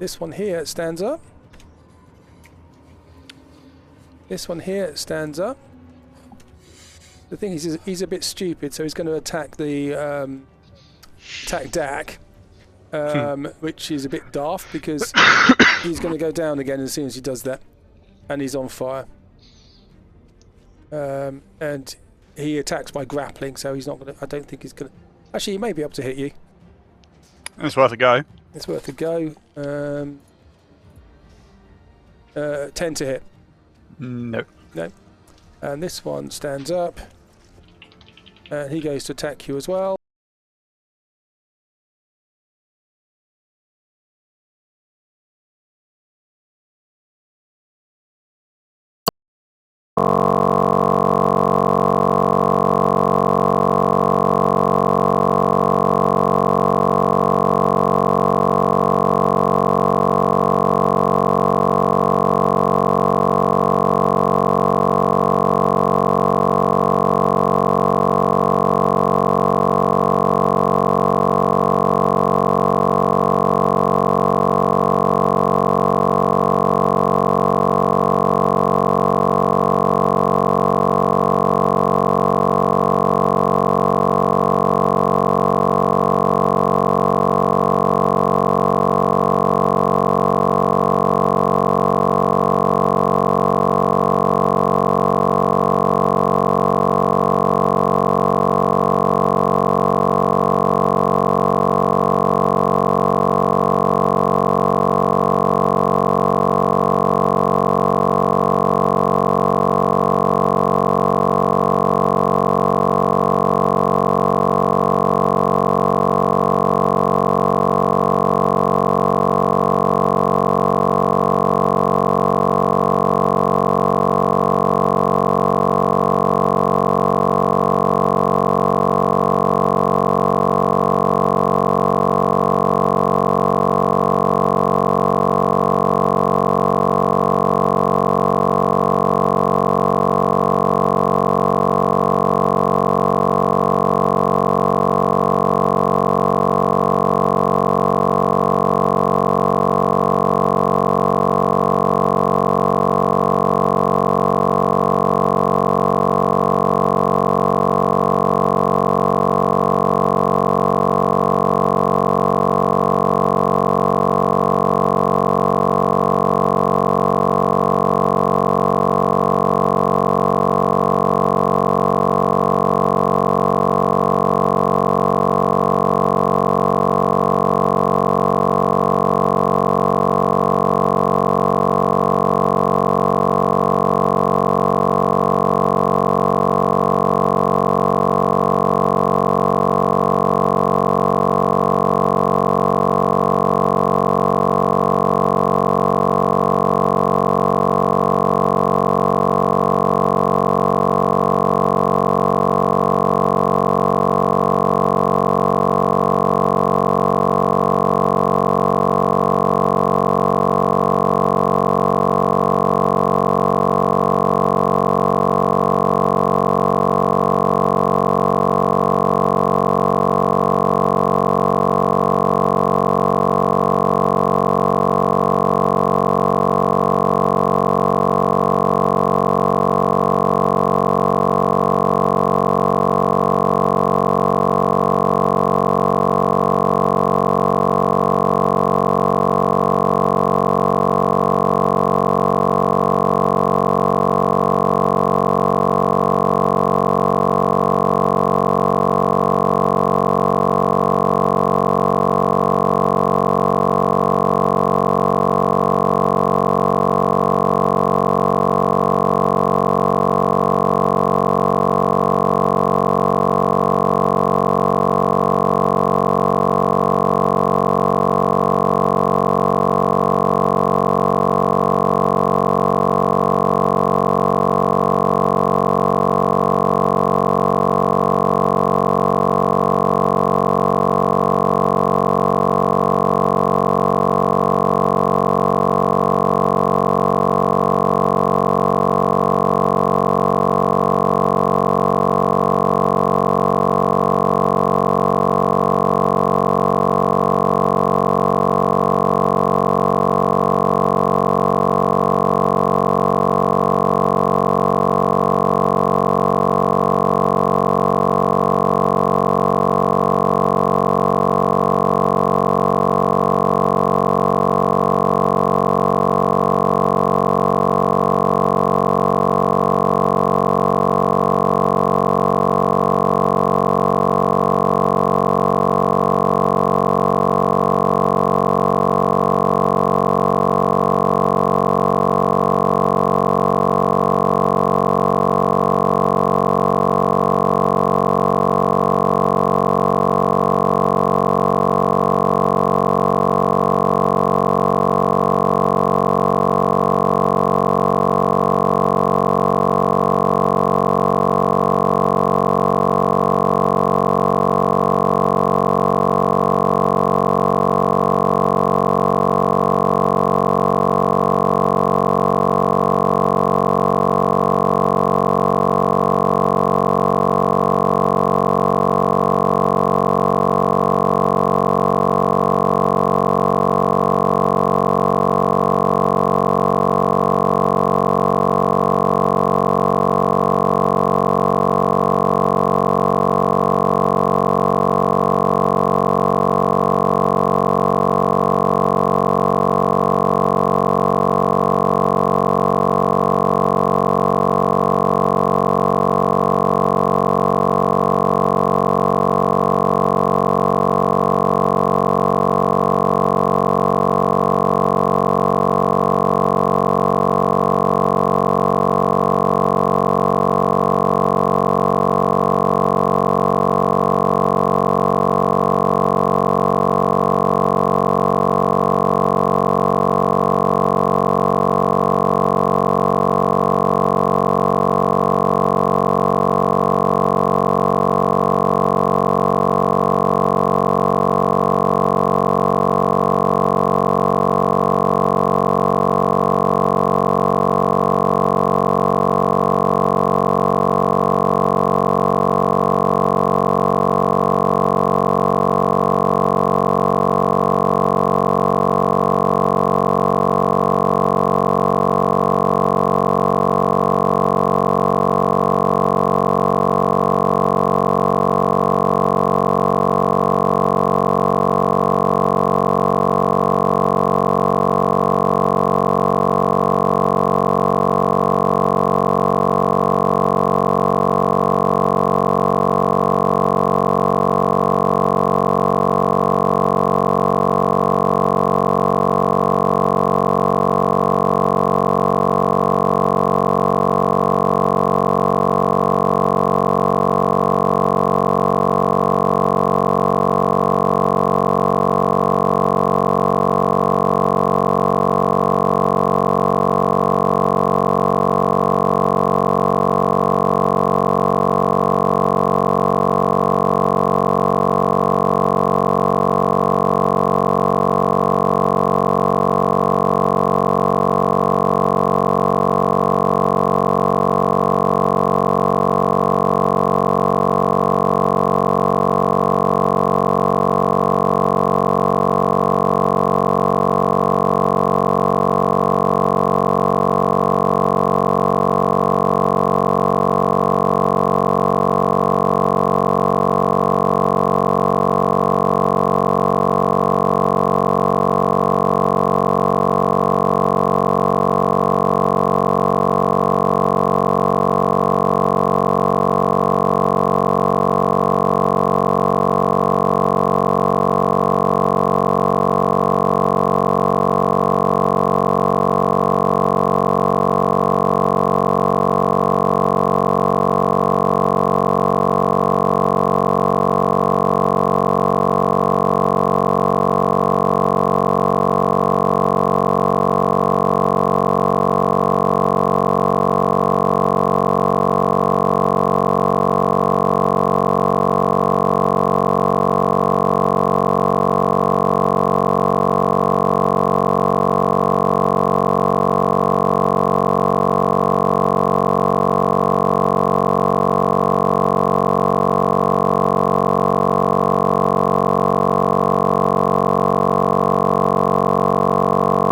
This one here stands up. This one here stands up. The thing is, he's a bit stupid, so he's going to attack the attack Dak, which is a bit daft because he's going to go down again as soon as he does that, and he's on fire. And he attacks by grappling, so he's not going to. I don't think he's going to. Actually, he may be able to hit you. It's worth a go. It's worth a go. 10 to hit. No. No. And this one stands up. And he goes to attack you as well.